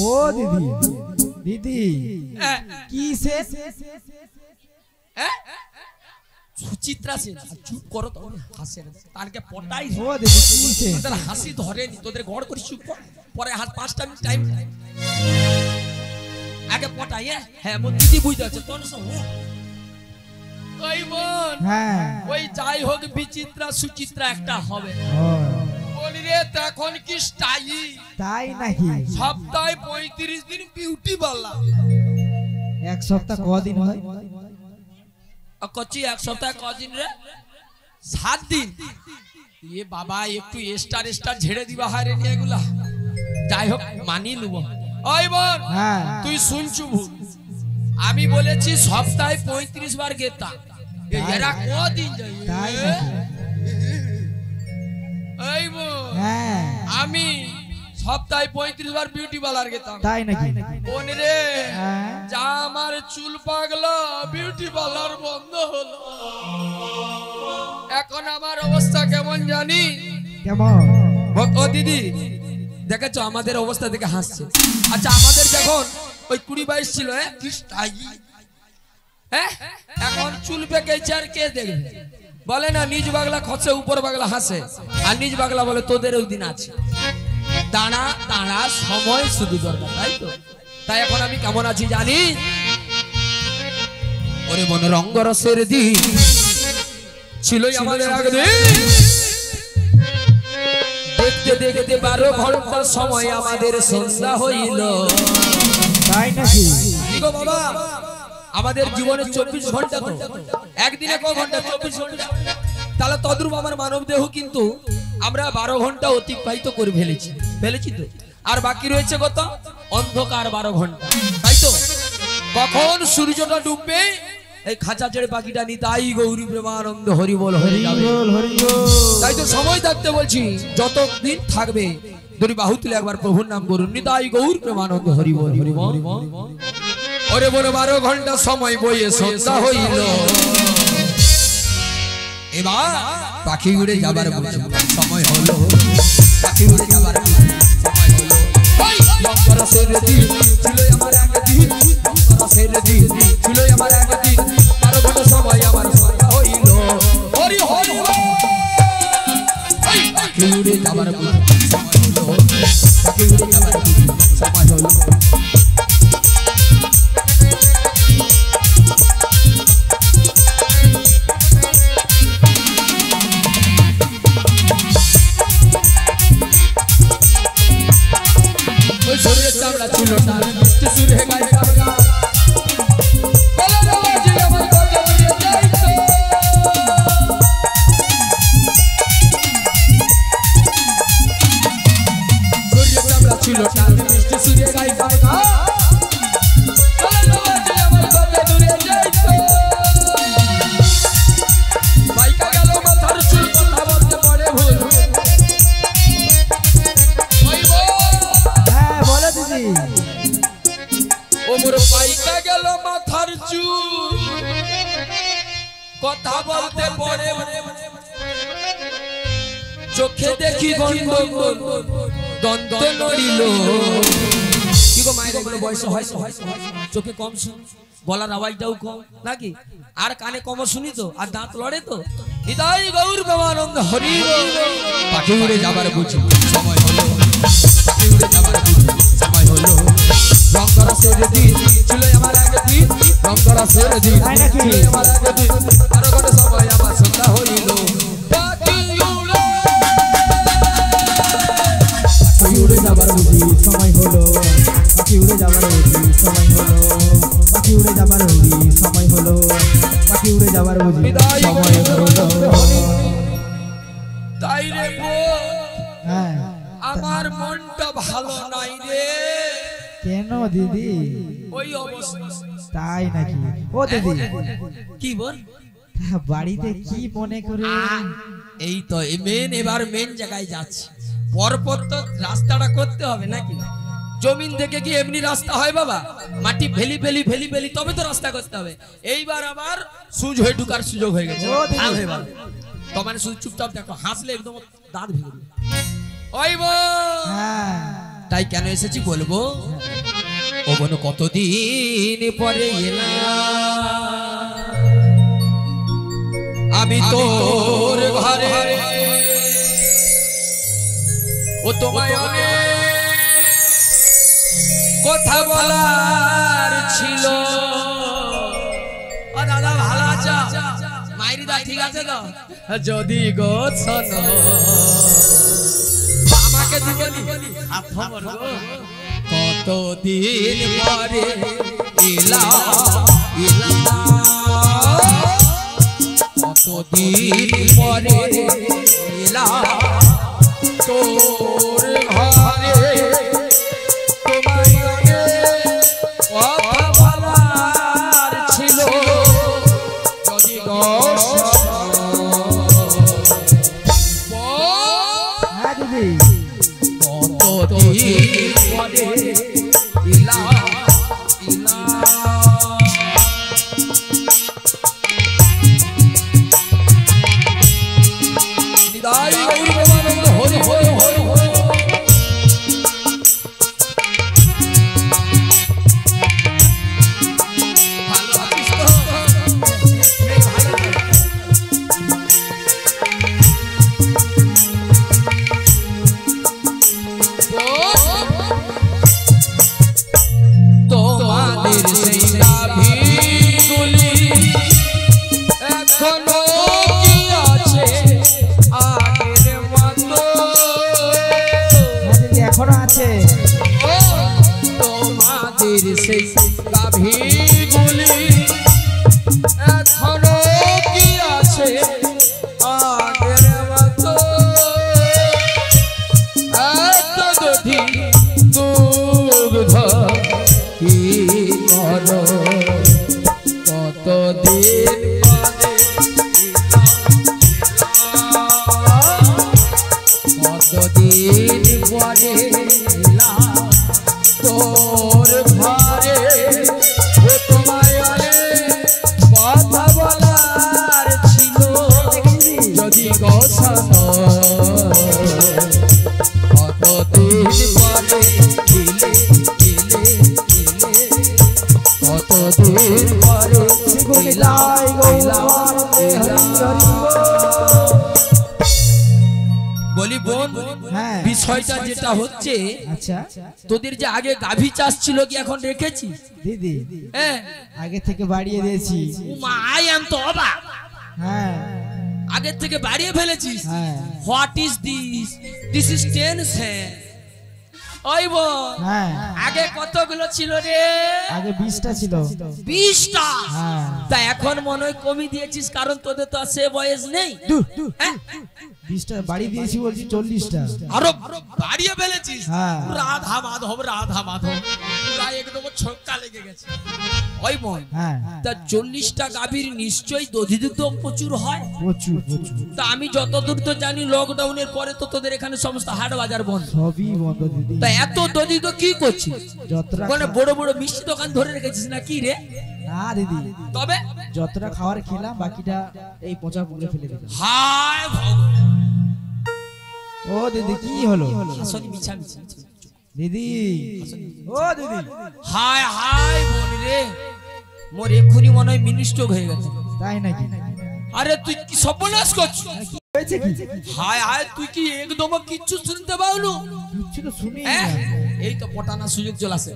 ও দিদি দিদি কি সে সুচিত্রা সেন চুপ করো তো হাসে না তারকে পটাই ও দিদি কি সে তোদের হাসি ধরেনি তোদের গড় করে চুপ কর পরে হাত 5টা মিনিট টাইম আগে পটাই হ্যাঁ মোর দিদি বুঝতে আছে তোর সঙ্গে ওই বোন হ্যাঁ ওই যাই হোক বিচিত্রা সুচিত্রা একটা হবে ও বলি রে তখন কি স্টাইল তাই নাকি সপ্তাহে 35 দিন বিউটি পার্লার এক সপ্তাহ কদিন হয় কচি এক সপ্তাহে কদিন রে 7 দিন ये বাবা একটু স্টার স্টার ঝেড়ে দিবা হারে নিয়ে এগুলা যাই হোক মানি লুব ওই বোন হ্যাঁ তুই শুনছু ভুল আমি বলেছি সপ্তাহে 35 বার গেতা এরা কদিন যায় তাই নাকি এই বোন হ্যাঁ আমি সপ্তাহে 35 বার বিউটি পার্লার গেতাম তাই নাকি বোন রে হ্যাঁ যা আমার চুল পাগলা বিউটি পার্লার বন্ধ হলো এখন আমার অবস্থা কেমন জানি কেমন ও দিদি দেখেছো আমাদের অবস্থা দেখে হাসছে আচ্ছা আমাদের যখন ওই 20-22 ছিল কি স্টাইল এখন চুল পেকেছে আর কে দেখবে বলে না নিজ বাগলা খসে উপর বাগলা হাসে আর নিজ বাগলা বলে তোদের ওই দিন আছে দাঁড়া দাঁড়া সময় শুধু দরকার তাই তো তাই এখন আমি কেমন আছি জানি ওরে মন রঙ্গরসের দিন ছিলই আমাদের আগে দেখতে দেখতে 12 ঘন্টা সময় আমাদের সন্ধ্যা হইল তাই নাকি গো বাবা আমাদের জীবনে 24 ঘন্টা তো একদিনে ক ঘন্টা 24 ঘন্টা তাহলে তদ্রূপ আমার মানব দেহ কিন্তু আমরা 12 ঘন্টা অতিবাহিত করে ফেলেছি তো আর বাকি রয়েছে কত অন্ধকার 12 ঘন্টা তাই তো কখন সূর্যটা ডুববে এই খাঁচা ছেড়ে পাখিটা নিতাই গৌরী প্রেমানন্দ হরি বল হরি বল হরি বল তাই তো সময় থাকতে বলছি যতদিন থাকবে দুই বাহু তুলে একবার প্রভুর নাম করুন নিতাই গৌর প্রেমানন্দ হরি বল হরি বল ওরে বলে 12 ঘন্টা সময় বইয়ে সন্ধ্যা হইল এবার পাখি উড়ে যাবার সময় হলো পাখি উড়ে যাবার সময় হলো লঙ্করসের দিন ছিল আমার একদিন লঙ্করসের দিন ছিল আমার একদিন 12 ঘন্টা সময় আমার সন্ধ্যা হইল হরি হরি পাখি উড়ে যাবার সময় হলো পাখি উড়ে যাবার সময় হলো শরীরের চামড়া ছিল না মিষ্টি সুরে গায়ে গাওয়া বলে বাবাজি আমার কথা বলে যাইতো শরীরের চামড়া ছিল না মিষ্টি সুরে গায়ে গাওয়া বলে বাবাজি আমার কথা দূরে যাইতো বাইকা গেল মাথার চুল কথা বলতে পড়ে ভুল ওমর পাইকা গেল মাথার চুল কথা বলতে পড়ে চোখে দেখি গন্ডগোল দ্বন্দ্ব নড়িল কি গো মায়ের এগুলো বয়স হয় চোখে কম শুন গলার আওয়াজটাও কম নাকি আর কানে কম শুনি তো আর দাঁত লড়ে তো হৃদয় গৌর প্রেমানন্দ হরি পাখি উড়ে যাবার বুঝি সময় হলো পাখি উড়ে যাবার সময় হলো রঙ্গরসের দিন ছিল আমার একদিন রঙ্গরসের দিন ছিল আমার একদিন 12 ঘন্টা সময় আমার সন্ধ্যা হইল পাখি উড়ে যাবার বুঝি সময় হলো পাখি উড়ে যাবার বুঝি সময় হলো পাখি উড়ে যাবার বুঝি সময় হলো পাখি উড়ে যাবার বুঝি সময় হলো তাই রে হ্যাঁ আমার মনটা ভালো নাই রে কেন দিদি ওই অবস্থা তাই নাকি ও দিদি কি বল বাড়িতে কি মনে করে এই তো মেন এবার মেন জায়গায় যাচ্ছে পরপর তো রাস্তাটা করতে হবে নাকি? জমিন থেকে কি এমনি রাস্তা হয় বাবা? মাটি ফেলি ফেলি ফেলি ফেলি তবে তো রাস্তা করতে হবে। এইবার আবার সুজ হয়ে ঢুকার সুযোগ হয়ে গেছে। ভাল হয়ে ভালো তোমার শুধু চুপচাপ দেখো, হাসলে একদম দাঁত ভেঙে দিবে। ওই তাই কেন এসেছি বলবো, ও বোন কতদিন পরে এলাম আমি তোর ঘরে, ও তোমায় অনেক কথা বলার ছিল। ও দাদা ভালো আছো? মাইরি দা ঠিক আছে তো? যদি গো শোনো আমাকে দিবনি হাত ধর গো, কতদিন পরে এলাম কতদিন পরে এলাম তোর ঘরে, তোমায় কথা বলার ছিল। যদি কতদিন পরে এলাম নিদাই গৌরবানন্দ হরি হরি হরি হরি। ভালো আছিস তো? তোমাদের সেই নাভিগুলি এখনো কি আছে আগের মতো? এখনো আছে। তোমাদের সেই নাভিগুলি এখনো কি আছে আগের মতো? এত দধি দুগ্ধ কি করো, কতদিন পরে কতদিন পরে এলাম তোর ঘরে, ও তোমায় অনেক কথা বলার ছিল। যদি গোসানো কতদিন পরে এলে এলে এলে, কতদিন পরে নিতাই গৌরবানন্দ হরি হরি বল। বলি বোন, হ্যাঁ বিষয়টা যেটা হচ্ছে, আচ্ছা তোদের যে আগে গাভী চাষ ছিল কি এখন রেখেছি? দিদি হ্যাঁ আগে থেকে বাড়িয়ে দিয়েছি। আই এম তো অবাক, হ্যাঁ আগে থেকে বাড়িয়ে ফেলেছিস। হ্যাঁ what is this? This is tension. ওই বোন, হ্যাঁ আগে কতগুলো ছিল রে? আগে 20টা ছিল। 20টা? হ্যাঁ তা এখন মনে হয় কমিয়ে দিয়েছিস, কারণ তোদের তো আর সে বয়স নেই। হ্যাঁ? 20টা বাড়ি দিয়েছি বলছি 40টা। আরো বাড়িয়ে ফেলেছিস। হ্যাঁ। রাধা মাধব রাধা মাধব, পুরা একদম ছক্কা লেগে গেছে। ওই বোন, হ্যাঁ তা 40টা গাভীর নিশ্চয়ই দধিদুগ্ধ প্রচুর হয়। প্রচুর প্রচুর। তা আমি যতদূর তো জানি লকডাউনের পরে তো তোদের এখানে সমস্ত হাট বাজার বন্ধ। সবই বন্ধ দিদি। তা এত দধিদুগ্ধ কি করছিস? যতটা মানে বড় বড় মিষ্টি দোকান ধরে রেখেছিস না কি রে? না দিদি, তবে যতটা খাবার খেলাম বাকিটা এই পচা পুকুরে ফেলে দিলাম। হায় ভগবান, ও দিদি কি হলো? আসলে মিছা মিছা দিদি ও দিদি হায় হায় বোন রে, মোর এক্ষুনি মনে হয় মিনিস্ট্রোক হয়ে গেছে। তাই নাকি? আরে তুই কি সর্বনাশ করছিস? হয়েছে কি? হায় হায়, তুই কি একদম কিচ্ছু শুনতে পাওনি? কিচ্ছু তো শুনি হ্যাঁ, এই তো পটানোর সুযোগ চলে আসে।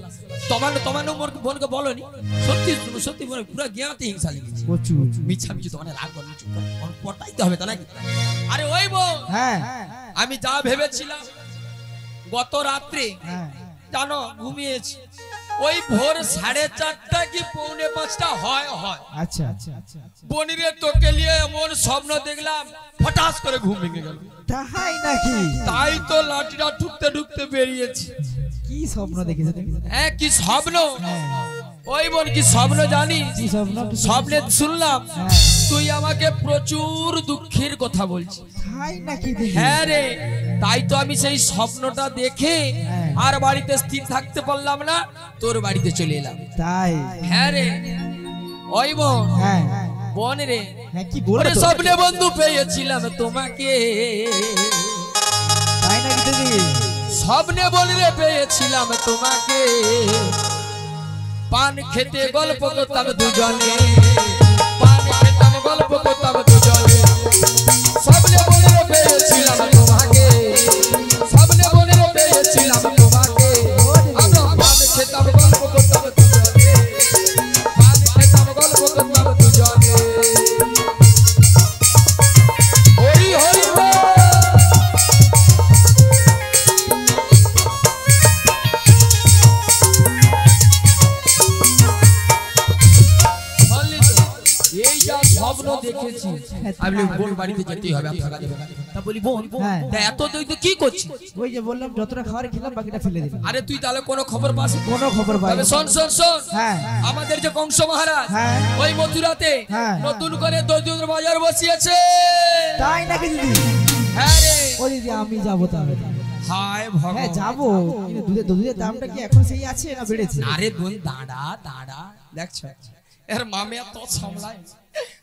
তোমার মোর বোনকে বলনি? সত্যি শুনো, সত্যি মনে পুরো জ্ঞাতে হিংসা লেগেছে। প্রচুর। মিছা মিছি তোমার রাগ করনি, চুপ কর, পটাইতে হবে তা নাকি? আরে ওই বোন, হ্যাঁ আমি যা ভেবেছিলাম গত রাত্রে হ্যাঁ জানো ঘুমিয়েছি, ওই ভোর 4:30 কি 4:45 হয়। আচ্ছা বনিরে তোকে নিয়ে এমন স্বপ্ন দেখলাম, হঠাৎ করে ঘুম ভেঙে গেল। তাই নাকি? তাই তো লাঠিটা ঢুকতে ঢুকতে বেরিয়েছি। কি স্বপ্ন দেখেছো তুমি? হ্যাঁ, কি স্বপ্ন? হ্যাঁ, ওই বোন, কি স্বপ্ন জানিস? কি স্বপ্ন? স্বপ্নে শুনলাম হ্যাঁ। তুই আমাকে প্রচুর দুঃখের কথা বলছিস। তাই নাকি দিদি? হ্যাঁ রে, তাই তো আমি সেই স্বপ্নটা দেখে হ্যাঁ। আর বাড়িতে স্থির থাকতে পারলাম না, তোর বাড়িতে চলে এলাম। তাই হ্যাঁ রে, ওই বোন, হ্যাঁ বোন রে, হ্যাঁ কি বলো ওরে তো? স্বপ্নে বন্ধু পেয়েছিলাম তোমাকে, তাই নাকি দিদি? স্বপ্নে বললে পেয়েছিলাম তোমাকে, পান খেতে গল্প করতাম দুজনে, পান খেতাম গল্প করতাম দুজনে, স্বপ্নে বললে পেয়েছিলাম তোমাকে, স্বপ্নে বললে পেয়েছিলাম তোমাকে, আমরা পান খেতাম গল্প করতাম দুজনে, পান খেতাম গল্প করতাম দুজনে। হরি হরি বল। এই যা স্বপ্ন দেখেছি, আমি বোন বাড়িতে যেতেই হবে, আর থাকা যাবে না। তা বলি বোন, হ্যাঁ। তা এত তুই তো কি করছিস? ওই যে বললাম যতটা খাবার খেলাম বাকিটা ফেলে দিলাম। আরে তুই তাহলে কোনো খবর পাস? কোনো খবর পাই তবে শোন শোন শোন, হ্যাঁ আমাদের যে কংস মহারাজ হ্যাঁ। ওই মথুরাতে হ্যাঁ। নতুন করে দধির বাজার বসিয়েছে। তাই নাকি দিদি? হ্যাঁ রে, ও দিদি আমি যাবো তাহলে। হায় হ্যাঁ ভগবান। যাবো, কিন্তু দুধের দামটা কি এখন সেই আছে না বেড়েছে? আরে বোন দাঁড়া দাঁড়া, দেখছো এর মামে তো সামলায়,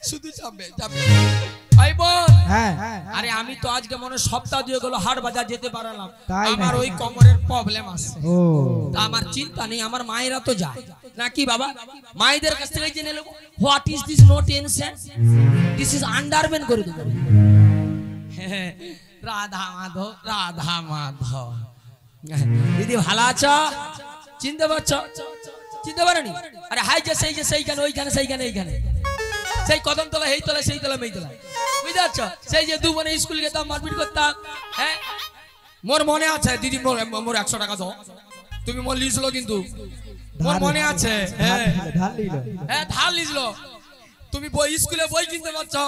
শুধু যাবে যাবে। ভাই বোন, হ্যাঁ আরে আমি তো আজকে মনে হয় সপ্তাহ দিয়ে গেল হাট বাজার যেতে পারলাম, তাই আমার নাকি? ওই কোমরের প্রবলেম আছে। ও তা আমার চিন্তা নেই, আমার মায়েরা তো যায় নাকি বাবা, মায়েদের কাছ থেকে জেনে নেব what is this, no tension, this is আন্ডারম্যান করে দেবো। রাধা মাধব, রাধা মাধব। দিদি ভালো আছো? চিনতে পারছো? চিনতে পারেনি? আরে হাই যে সেই যে সেইখানে ওইখানে সেইখানে এইখানে, সেই কদমতলা এই তলা সেই তলা মেই তলা, বুঝতে পারছো? সেই যে দু বোনে স্কুল যেতাম, মারপিট করতাম। হ্যাঁ মোর মনে আছে দিদি, মোর 100 টাকা দাও, তুমি মোর লিখলো কিন্তু মোর মনে আছে। হ্যাঁ ধার নিল। হ্যাঁ ধার লিখলো। তুমি বই স্কুলে বই কিনতে পারছো,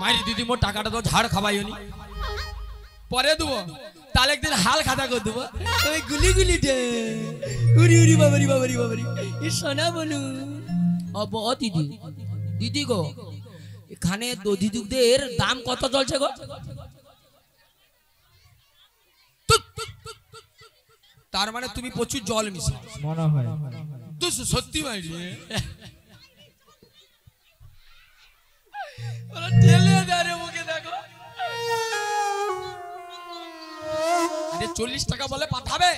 মাইরি দিদি মোর টাকাটা তো ঝাড় খাবাইনি, পরে দেবো, তাহলে একদিন হাল খাতা করে দেবো। ওই গুলি গুলি দে, উরি উরি বাবারি বাবারি বাবারি, এ সোনা বলু। ও দিদি, দিদি গো, এখানে দধি দুধের দাম কত চলছে গো? তার মানে তুমি প্রচুর জল মিশাও মনে হয়। তো সত্যি মাইরি ঠেলে দেয় রে মুখে, দেখো 40 টাকা বলে পাঠাবে।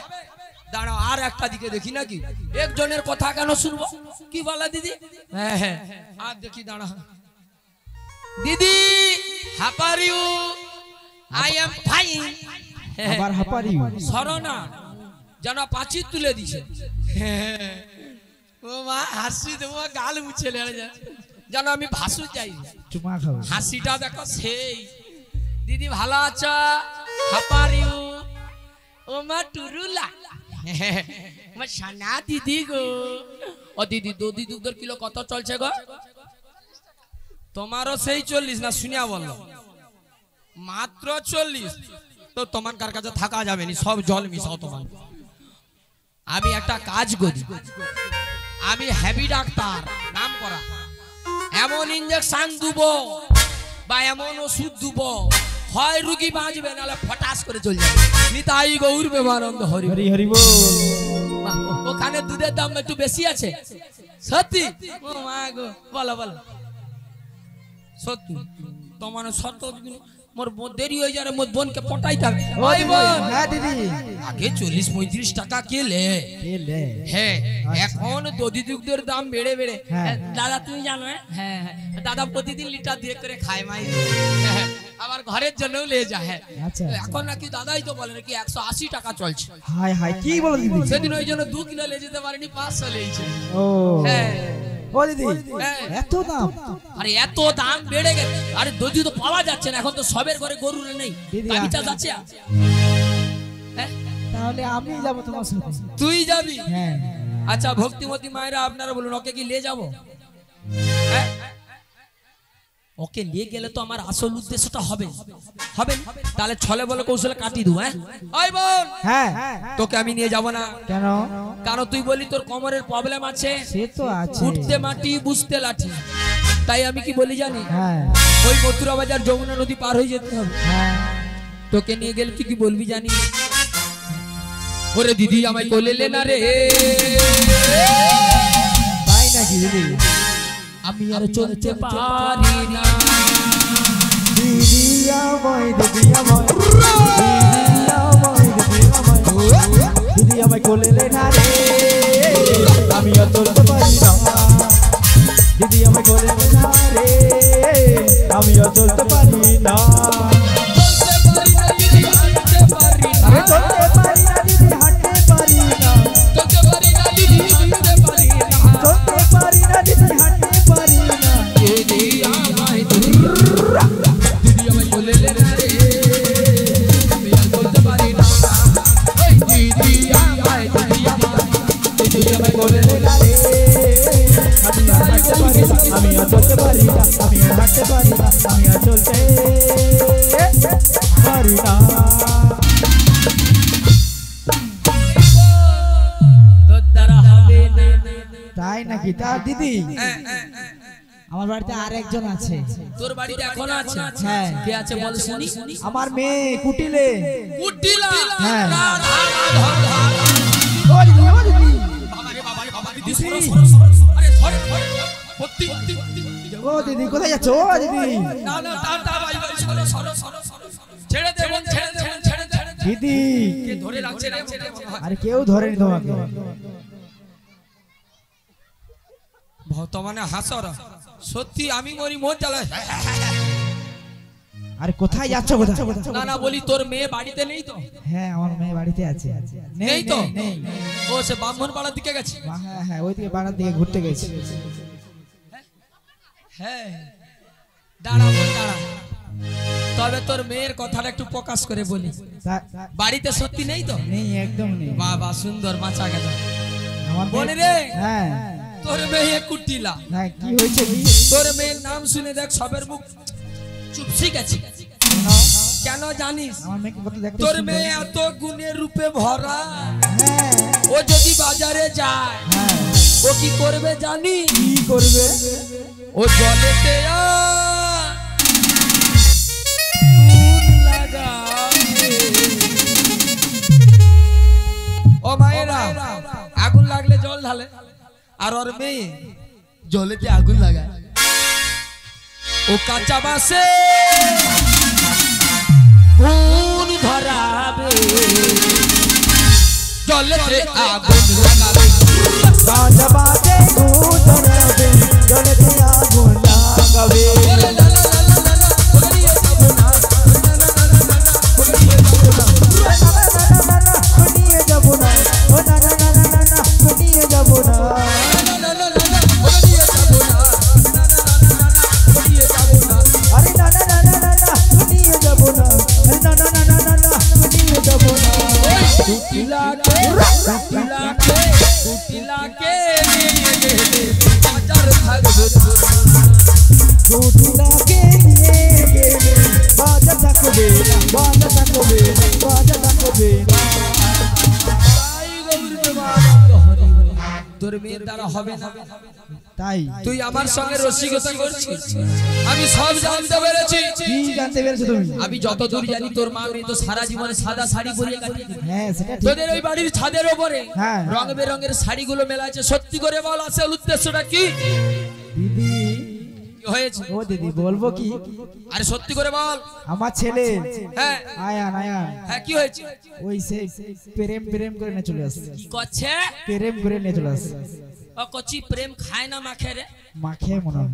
দাঁড়াও আর একটা দিকে দেখি নাকি, একজনের কথা কেন শুনবো? কি বলা দিদি? হ্যাঁ হ্যাঁ আর দেখি, দাঁড়া দিদি, how are you? I am fine. আবার হাঁপারি। সরনা যেন পাচি তুলে দিছে। ও মা হাসি দেবো, গাল মুছে যেন আমি ভাসু যাই, চুমা খাবো। হাসিটা দেখো সেই। দিদি ভালো আছো? How are you? ও মা টুরুলা, আমার সানা দিদি গো। ও দিদি দধি দুধের কিলো কত চলছে গো? তোমারও সেই 40 না, শুনিয়া বললো মাত্র 40। তো তোমার কার কাছে থাকা যাবে না, সব জল মিশাও তোমার। আমি একটা কাজ করি, আমি হেভি ডাক্তার নাম করা, এমন ইনজেকশন দেব বা এমন ওষুধ দেব, হয় রুগী বাঁচবে নাহলে ফটাস করে চলে যাবে। নিতাই গৌর প্রেমানন্দ হরি হরি হরি বল। ওখানে দুধের দাম একটু বেশি আছে সত্যি? ও মা গো, বলো বলো সত্যি? তোমার সত্য মোর দেরি হয়ে যাবে, মোর বোনকে পটাইতে হবে। ওই বোন, হ্যাঁ দিদি। আগে 40-35 টাকা কেলে, হ্যাঁ এখন দধি দুধের দাম বেড়ে বেড়ে। হ্যাঁ। দাদা তুমি জানো? হ্যাঁ হ্যাঁ দাদা প্রতিদিন লিটার দিয়ে করে খায় মাই, আবার ঘরের জন্যও নিয়ে যায়। হ্যাঁ আচ্ছা এখন নাকি দাদাই তো বলে নাকি 180 টাকা চলছে। হাই হাই কি বলো দিদি? সেদিন ওই জন্য 2 কিলো নিয়ে যেতে পারিনি, 500 লেগেছে। ও হ্যাঁ ও দিদি হ্যাঁ। এত দাম? আরে এত দাম বেড়ে গেছে, আরে দধি তো পাওয়া যাচ্ছে না, এখন তো সবের ঘরে গরু নেই, দিদি, গাভী চাষ আছে। হ্যাঁ তাহলে আমি যাব তোমার সাথে। তুই যাবি? হ্যাঁ আচ্ছা ভক্তিমতী মায়েরা আপনারা বলুন, ওকে কি নিয়ে যাবো? হ্যাঁ? ওকে নিয়ে গেলে তো আমার আসল উদ্দেশ্যটা হবে হবে না? তাহলে ছলে বলে কৌশলে কাটি দেবো। হ্যাঁ ওই বোন, হ্যাঁ তোকে আমি নিয়ে যাব না। কেন? কারণ তুই বলি তোর কোমরের প্রবলেম আছে, সে তো আছে। উঠতে মাটি বুঝতে লাঠি, তাই আমি কি বলি জানি, হ্যাঁ ওই মথুরা বাজার যমুনা নদী পার হয়ে যেতে হবে। হ্যাঁ তোকে নিয়ে গেলে তুই কি বলবি জানি? ওরে দিদি আমায় কোলে লে না রে, তাই নাকি দিদি? আমি আর চলতে পারি না। দিদি আমায়, দিদি আমায়, দিদি আমায় কোলে লে না রে, আমি আর চলতে পারি না। দিদি আমায় কোলে লে না রে, আমি আর চলতে পারি না। আমি চলতে পারি না দিদি, হাঁটতে পারি না। চলতে পারি না দিদি, হাঁটতে পারি না। দিদি আমায় কোলে লে না রে, আমি আর চলতে পারি না। দিদি আমায় কোলে লে না রে, আমি আর হাঁটতে পারি না। আমি আর চলতে পারি না, আমি আর হাঁটতে পারি না, আমি আর চলতে পারি না। তোর দ্বারা হবে না। তাই নাকি? তা দিদি আমার বাড়িতে আর একজন আছে। তোর বাড়িতে এখন আছে? হ্যাঁ। কে আছে বল শুনি? আমার মেয়ে কুটিলে। কুটিলা? হ্যাঁ। না, না, না, ও ধর, ধর, ধর। দিদি, ও দিদি, বাবারে, বাবারে, বাবা, দিদি, দিদি। সরো, সরো, সরো, সরো। আরে, সরে, সরে, সত্যি, সত্যি, সত্যি। ও দিদি কোথায় যাচ্ছ? ও দিদি, না, না, তা, তা, ভাই, ভাই, সরো, সরো, সরো, সরো, সরো। ছেড়ে দে, বোন, ছেড়ে দে, বোন, ছেড়ে দে। দিদি, কে ধরে রাখছে রে, মনে হয়। আরে কেউ ধরেনি তোমাকে। বর্তমানে হাসর সত্যি আমি মরি মোর জ্বালায়। আরে কোথায় যাচ্ছ? কোথায়? না না বলি তোর মেয়ে বাড়িতে নেই তো? হ্যাঁ আমার মেয়ে বাড়িতে আছে। নেই তো? নেই। ও সে ব্রাহ্মণ পাড়ার দিকে গেছে। হ্যাঁ হ্যাঁ, ওইদিকে পাড়ার দিকে ঘুরতে গেছে। হ্যাঁ, দাঁড়া বোন, দাঁড়া। তবে তোর মেয়ের কথাটা একটু প্রকাশ করে বলি। বাড়িতে সত্যি নেই তো? নেই, একদম নেই। বাবা সুন্দর বাঁচা গেল। আমার বোন রে, হ্যাঁ তোর মেয়ে কুটিলা। হ্যাঁ, কি হয়েছে? তোর মেয়ের নাম শুনে দেখ সবের মুখ চুপসি গেছে। কেন জানিস? আমার মেয়েকে কত দেখতে তোর সুন্দর। মেয়ে এত গুণের রূপে ভরা। হ্যাঁ ও যদি বাজারে যায় হ্যাঁ, ও কি করবে জানি? কি করবে? ও জলেতে ও মায়েরা আগুন লাগলে জল ঢালে, আর ওর মেয়ে জলেতে আগুন লাগায়। ও কাঁচা বাসে গুণ ধরাবে, জলেতে আগুন লাগাবে। বাজা বাজে গুণ ধরাবে, জলেতে আগুন লাগাবে। নিয়ে যাবো না, ও না না না না না, নিয়ে যাবো না। আরে না না না না না, নিয়ে যাবো না। আরে না না না না না, নিয়ে যাবো না। কুটিলাকে নিয়ে গেলে বাজার থাকবে। কুটিলাকে নিয়ে গেলে বাজা থাকবে, বাজা থাকবে, বাজা থাকবে। তোর মেয়ের দ্বারা হবে না। তাই তুই আমার সঙ্গে রসিকতা করছিস, আমি সব জানতে পেরেছি। কি জানতে পেরেছো তুমি? আমি যতদূর জানি তোর মা মেয়ে তো সারা জীবনে সাদা শাড়ি পরিয়ে কাটিয়ে দিল। হ্যাঁ সেটা ঠিক। তোদের ওই বাড়ির ছাদের ওপরে হ্যাঁ। রং বেরঙের শাড়িগুলো মেলা আছে। সত্যি করে বল আসল উদ্দেশ্যটা কি? দিদি, কি হয়েছে? ও দিদি বলবো কি? আরে সত্যি করে বল। আমার ছেলে হ্যাঁ আয়ান, আয়ান হ্যাঁ, কি হয়েছে? ওই সে প্রেম প্রেম করে নিয়ে চলে আসছে। কি করছে? প্রেম করে নিয়ে চলে আসছে। ও কচি প্রেম খায় না মাখে রে? মাখে মনে হয়।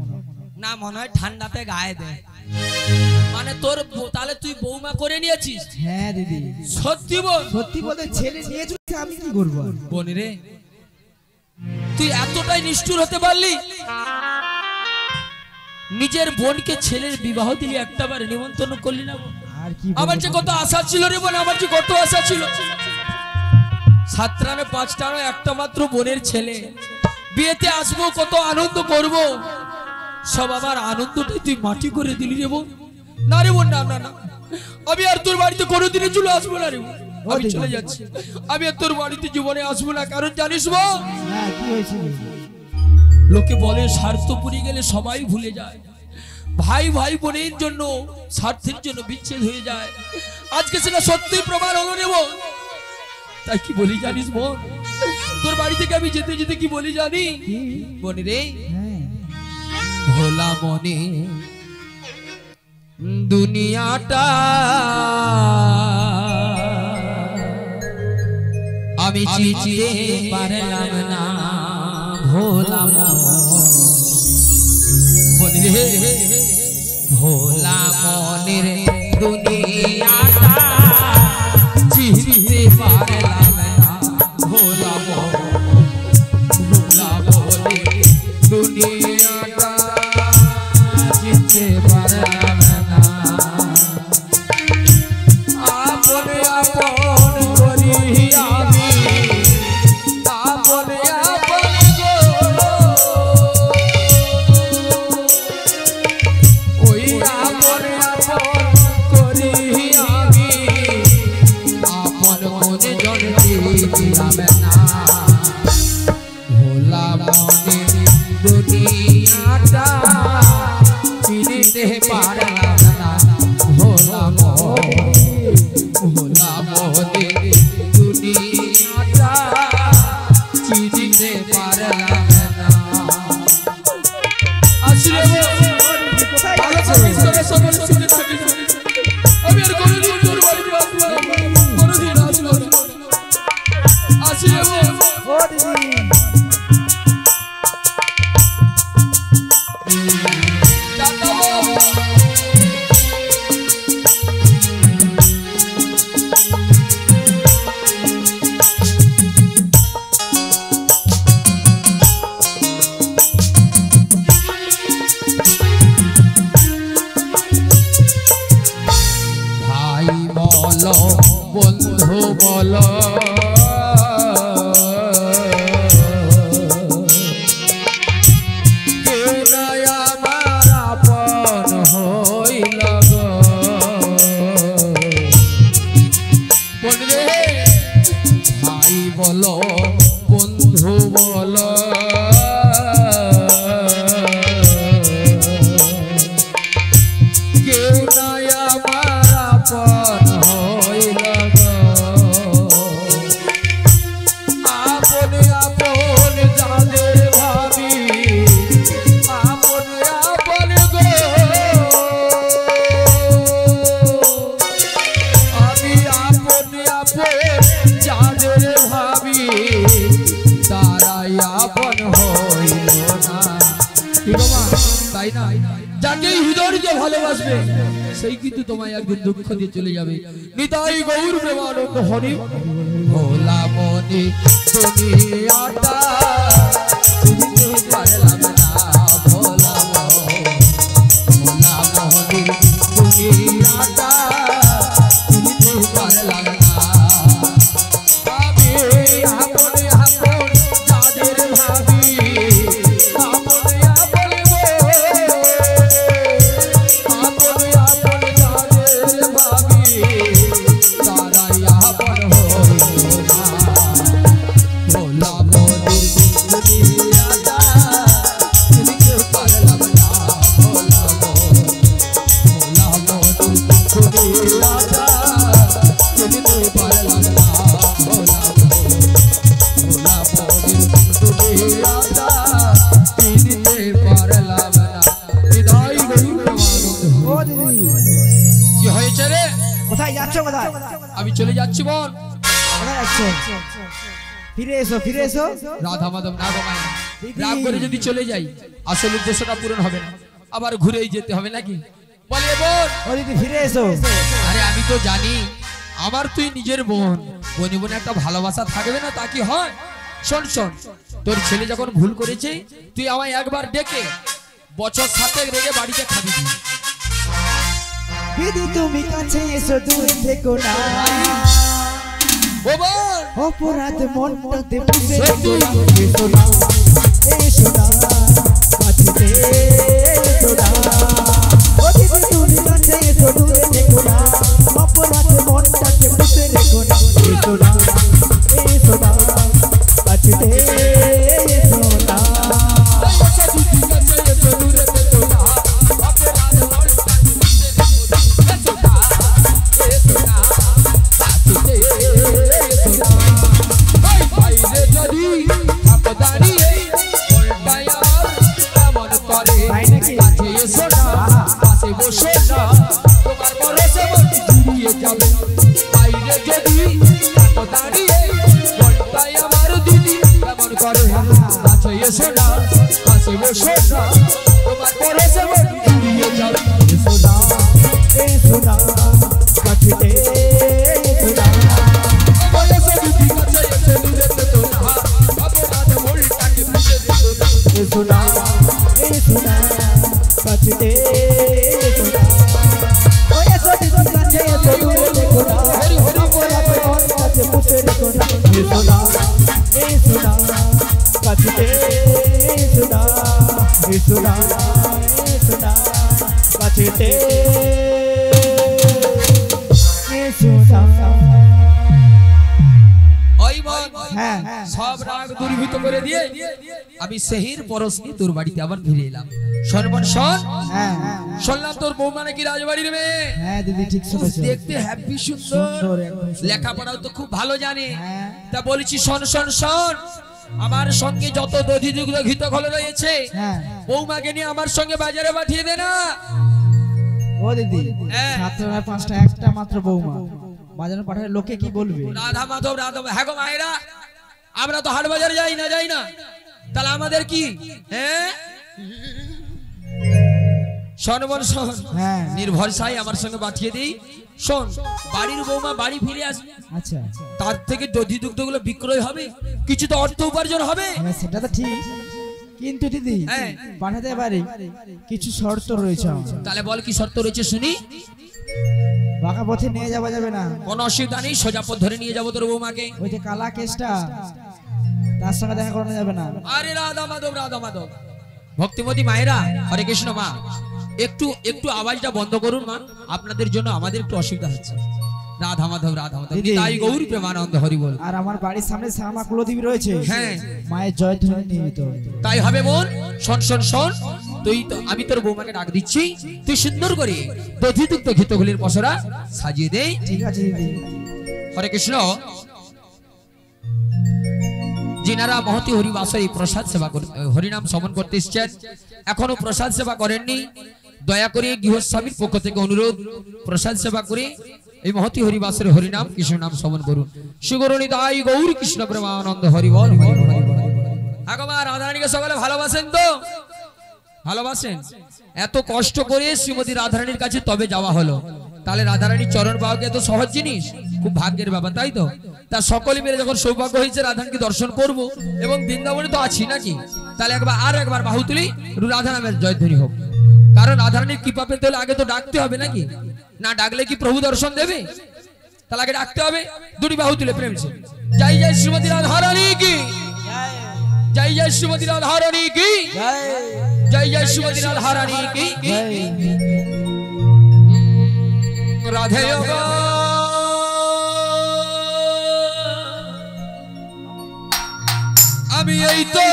না মনে হয় ঠান্ডাতে গায়ে দেয়। মানে তোর তাহলে তুই বৌমা করে নিয়েছিস? হ্যাঁ দিদি, সত্যি বল। সত্যি বলতে ছেলে নিয়ে চলেছে, আমি কি করবো? বোন রে, তুই এতটাই নিষ্ঠুর হতে পারলি? নিজের বোনকে ছেলের বিবাহ দিলি, একটাবার নিমন্ত্রণ করলি না? আর কি আমার বলবো? যে কত আশা ছিল রে বোন, আমার যে কত আশা ছিল। 7টা না 5টা না একটা মাত্র বোনের ছেলে, বিয়েতে আসবো, কত আনন্দ করব, সব আমার আনন্দটাই তুই মাটি করে দিলি রে বোন। না রে বোন, না না না, আমি আর তোর বাড়িতে কোনোদিনে চলে আসবো না রে বোন। আমি চলে যাচ্ছি, আমি আর তোর বাড়িতে জীবনে আসবো না। কারণ জানিস বোন, হ্যাঁ কি হয়েছিল? লোকে বলে স্বার্থ পুরি গেলে সবাই ভুলে যায়। ভাই ভাই বোনের জন্য স্বার্থের জন্য বিচ্ছেদ হয়ে যায়। আজকে সেটা সত্যি প্রমাণ হলো রে বোন। তাই কি বলি জানিস বোন, তোর বাড়ি থেকে আমি যেতে যেতে কি বলি জানি বোন রে, ভোলা মনে দুনিয়াটা আমি চিনতে পারলাম না, ভোলা মনে রে, ভোলা মনের দুনিয়াটা চিনতে পারলাম না, ভোলা মনের দুনিয়াটা চিনতে পারলাম না। আপনে আপন করি আমি, আপনে আপন ওই আপনে আপন করি আমি, আপন মনে জনতে দিলাম না, ভোলা মনের দুনিয়াটা চিনতে পারলাম না, ভোলা মনের দুনিয়াটা চিনতে পারলাম না। আসলে আমি আর কোনোদিন তোর বাড়িতে আসবো না, কোনোদিন আসবো না। আসলে ভাই বলো বন্ধু বলো, কেউ নাই আমার আপন হইল গো, বলরে ভাই বলো বন্ধু বলো, কেউ নাই আমার আপন হইল গো, আপনে আপন যাদের ভাবি, আপনে আপন গো, আমি আপনে আপন যাদের ভাবি, তারাই আপন হইল না। কি বাবা তাই না? যাকে হৃদয় দিয়ে ভালোবাসবে সেই কিন্তু তোমায় একদিন দুঃখ দিয়ে চলে যাবে। নিতাই গৌর প্রেমানন্দ হরি। ভোলা মনে দুনিয়াটা চিনতে পারলাম না, ভোলা মনে দুনিয়াটা চিনতে পারলাম না, আমি আপনে আপন যাদের ভাবি, আপনে আপন গো, আপনে আপন যাদের ভাবি, তারাই আপন হইল না, ভোলা মনের দুনিয়াটা চিনতে পারলাম না, ভোলা মনের দুনিয়াটা চিনতে পারলাম না, ভোলা মনের দুনিয়াটা চিনতে পারলাম না। হৃদয় গৌর প্রেমানন্দ। ও দিদি কি হয়েছে রে? কোথায় যাচ্ছ? কোথায় আমি চলে যাচ্ছি বোন। কোথায় যাচ্ছ? ফিরে এসো, ফিরে এসো। রাধা মাধব না গো মাই, রাগ করে যদি চলে যাই আসল উদ্দেশ্যটা পূরণ হবে না, আবার ঘুরেই যেতে হবে নাকি? বলে বোন, ও দিদি ফিরে এসো। আরে আমি তো জানি আমার তুই নিজের বোন, বোনে বোনে একটা ভালোবাসা থাকবে না, তা কি হয়? শোন শোন, তোর ছেলে যখন ভুল করেছে তুই আমায় একবার ডেকে বছর 7 রেগে বাড়িতে খাবি। দিদি তুমি কাছে এসো, দূর থেকো না, ও বোন অপরাধ মনটাতে পুষে সত্যি। রেখো না, এসো না, এসো না, কাছে এসো না, ও দিদি তুমি কাছে এসো, দূর থেকো না, অপরাধ মনটাতে পুষে রেখো না, এসো না, এসো না, কাছে এসো না। কাছে দূরে কাছে এসো না পাশে বসো না তোমার পরশে মন জুড়িয়ে যাবে বাইরে যদি এত দাঁড়িয়ে বলতাই আমার দিদি কেমন করে কাছে এসো না পাশে বসো না তোমার পরশে মন জুড়িয়ে যাবে এসো না এসো না কাছে এসো না পরশে দিদি কাছে এসে নিতে তো না অপরাধ ভুলটাকে বুঝে দিত না এসো না কাছে এসো না ও এসো দিদি কাছে এসো দূরে দেখো না অপরাধ মন কাছে পুষে রেখো না এসো না কাছে এসো না এসো না কাছে এসো না ওই মন হ্যাঁ সব রাগ দূরীভূত করে দিয়ে আমি সেহির পরশনি তোর বাড়িতে আবার ফিরে এলাম শোন হ্যাঁ শুনলাম তোর বৌমা নাকি রাজবাড়ির মেয়ে হ্যাঁ দিদি ঠিক শুনেছো দেখতে হ্যাপি সুন্দর সুন্দর একদম সুন্দর। লেখাপড়াও তো খুব ভালো জানে হ্যাঁ। তা বলেছি শোন আমার সঙ্গে যত দধিযুক্ত ঘিত খল রয়েছে হ্যাঁ বৌমাকে নিয়ে আমার সঙ্গে বাজারে পাঠিয়ে দে না ও দিদি হ্যাঁ। ছাত্ররা পাঁচটা একটা মাত্র বৌমা বাজারে পাঠালে লোকে কি বলবে রাধা মাধব হ্যাঁ গো মায়েরা আমরা তো হাট বাজারে যাই না তাহলে আমাদের কি হ্যাঁ শোন হ্যাঁ নির্ভরসায় আমার সঙ্গে পাঠিয়ে দিই শোন বাড়ির বৌমা বাড়ি ফিরে আসবে আচ্ছা তার থেকে দধি দুগ্ধ গুলো বিক্রয় হবে কিছু তো অর্থ উপার্জন হবে হ্যাঁ সেটা তো ঠিক কিন্তু দিদি হ্যাঁ। পাঠাতে পারি কিছু শর্ত রয়েছে আমার। তাহলে বল কি শর্ত রয়েছে শুনি বাঁকা পথে নিয়ে যাওয়া যাবে না কোনো অসুবিধা নেই সোজা পথ ধরে নিয়ে যাবো তোর বৌমাকে ওই যে কালা কেসটা তার সঙ্গে দেখা করানো যাবে না আরে রাধা মাধব ভক্তিমতী মায়েরা হরে কৃষ্ণ মা একটু আওয়াজটা বন্ধ করুন মা আপনাদের জন্য আমাদের একটু অসুবিধা হচ্ছে রাধা মাধব দিদি। তাই গৌর প্রেমানন্দ হরি বল আর আমার বাড়ির সামনে শ্যামা কুলদেবী রয়েছে হ্যাঁ। মায়ের জয় ধ্বনি নিয়মিত তাই হবে বোন শোন আমি তোর বৌমাকে ডাক দিচ্ছি তুই সুন্দর করে দধিযুক্ত ঘিতগুলির পসরা সাজিয়ে দে ঠিক আছে দিদি হরে কৃষ্ণ যিনারা মহতি হরিবাসরে প্রসাদ সেবা হরিনাম সমন করতে এসেছেন এখনো প্রসাদ সেবা করেননি দয়া করে গৃহস্বামীর পক্ষ থেকে অনুরোধ প্রসাদ সেবা করে এই মহতি হরিবাসরে হরিনাম কৃষ্ণ নাম সমন করুন সুগরণী দাই গৌর কৃষ্ণ প্রেমানন্দ হরি বল আগমা রাধারানীকে সকালে ভালোবাসেন তো ভালোবাসেন এত কষ্ট করে শ্রীমতী রাধারানীর কাছে তবে যাওয়া হলো তাহলে রাধারানীর চরণ পাওয়া কি এত সহজ জিনিস খুব ভাগ্যের ব্যাপার তাই তো তা সকলে মিলে যখন সৌভাগ্য হয়েছে রাধারানীকে দর্শন করব এবং বৃন্দাবনে তো আছি নাকি তাহলে একবার বাহু তুলি রাধা নামের জয়ধ্বনি হোক কারণ রাধারানীর কৃপা পেতে হলে আগে তো ডাকতে হবে নাকি না ডাকলে কি প্রভু দর্শন দেবে তাহলে আগে ডাকতে হবে দুটি বাহু তুলে প্রেম সে জয় জয় শ্রীমতী রাধারানী কি জয় জয় শ্রীমতী রাধারানী কি জয় জয় শ্রীমতী রাধারানী কি রাধে আমি এই তো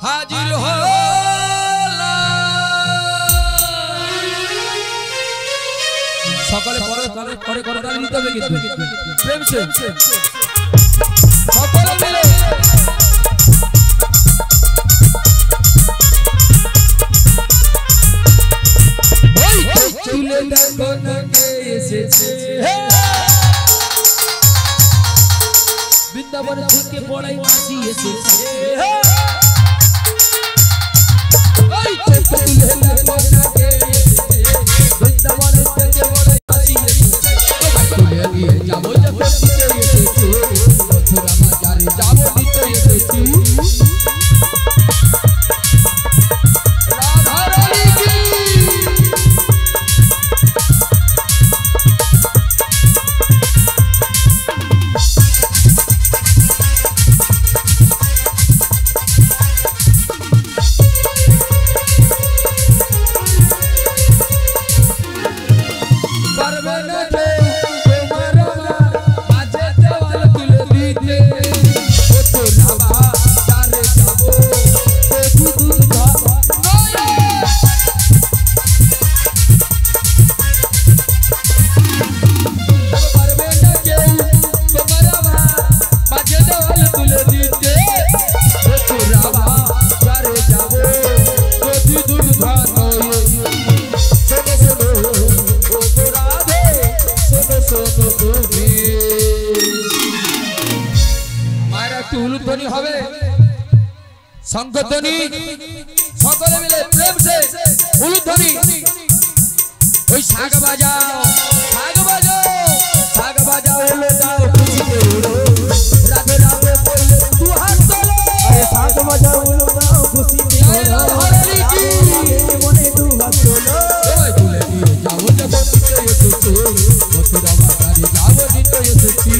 হাজির সকালে পরে করে নিতে হবে কিন্তু প্রেম সে সকলে মিলে চুলে দেখো না কে এসেছে বৃন্দাবন থেকে পড়াই মাসি এসেছে চুলে দেখো না কে এসেছে বৃন্দাবন থেকে পড়াই মাসি এসেছে চুলে নিয়ে যাবো যাবো দিতে এসেছি মথুরা বাজারে যাবো দিতে এসেছি রাধারানী কি শোনো তুমি। মায়ের একটু উলুধ্বনি হবে, শঙ্খধ্বনি, সকলে মিলে প্রেম সে উলুধ্বনি। ওই শাক বাজাও, শাক বাজাও, শাক বাজাও, উলুদাও খুশিতে উড়ো, রাধে রাধে বলে দু হাত তোলো। আরে শাক বাজাও উলুদাও খুশিতে উড়ো, রাধে রাধে বলে দু হাত তোলো। ওই তুলে দিয়ে যাও যখন নিতে এসেছি, মথুরা বাজারে যাও নিতে এসেছি।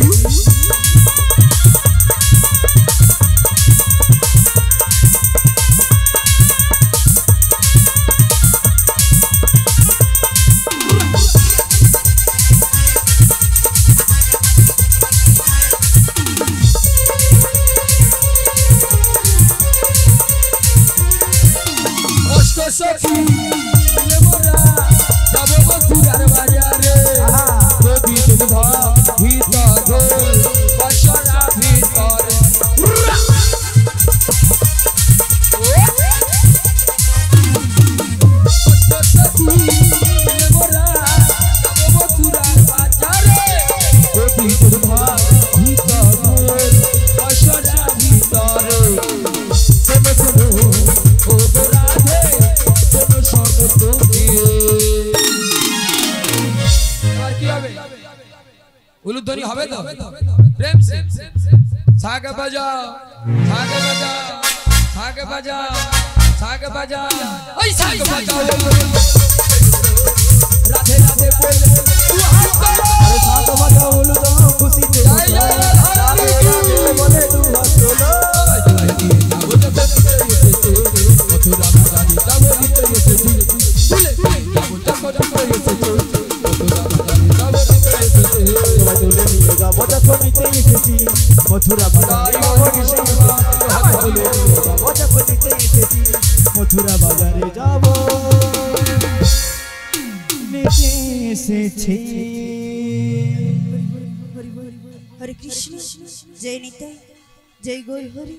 সখী মিলে মোরা যাব মথুরার বাজারে, যদি দুগ্ধ ভিত ঢোল বসরা ভিতরে। সখী মিলে মোরা যাব মথুরার বাজারে, যদি দুগ্ধ ভিত ঢোল বসরা ভিতরে। শোনো শোনো ও রাধে, শোনো শোনো তুমি। এবার কি হবে? উলুধ্বনি হবে তো? প্রেম সে শাক বাজাও, শাক বাজাও, শাক বাজাও, শাক বাজাও, ওই শাক বাজাও, রাধে রাধে বলে দু হাত তোলো। আরে শাক বাজাও উলুদাও খুশিতে উড়ো, রাধে রাধে বলে দু হাত তোলো। মথুরা বাজারে যাব নিতে এসেছি, তুলে যাব যখন নিতে এসেছি, মথুরা বাজারে যাব নিতে এসেছি। তোমায় তুলে নিয়ে যাবো যখন নিতে এসেছি, মথুরা বাজারে যাবো নিতে এসেছি। তোমায় তুলে নিয়ে যাবো যখন নিতে এসেছি, মথুরা বাজারে যাবো নিতে এসেছি। হরে কৃষ্ণ, জয় নিতাই, জয় গৌর হরি।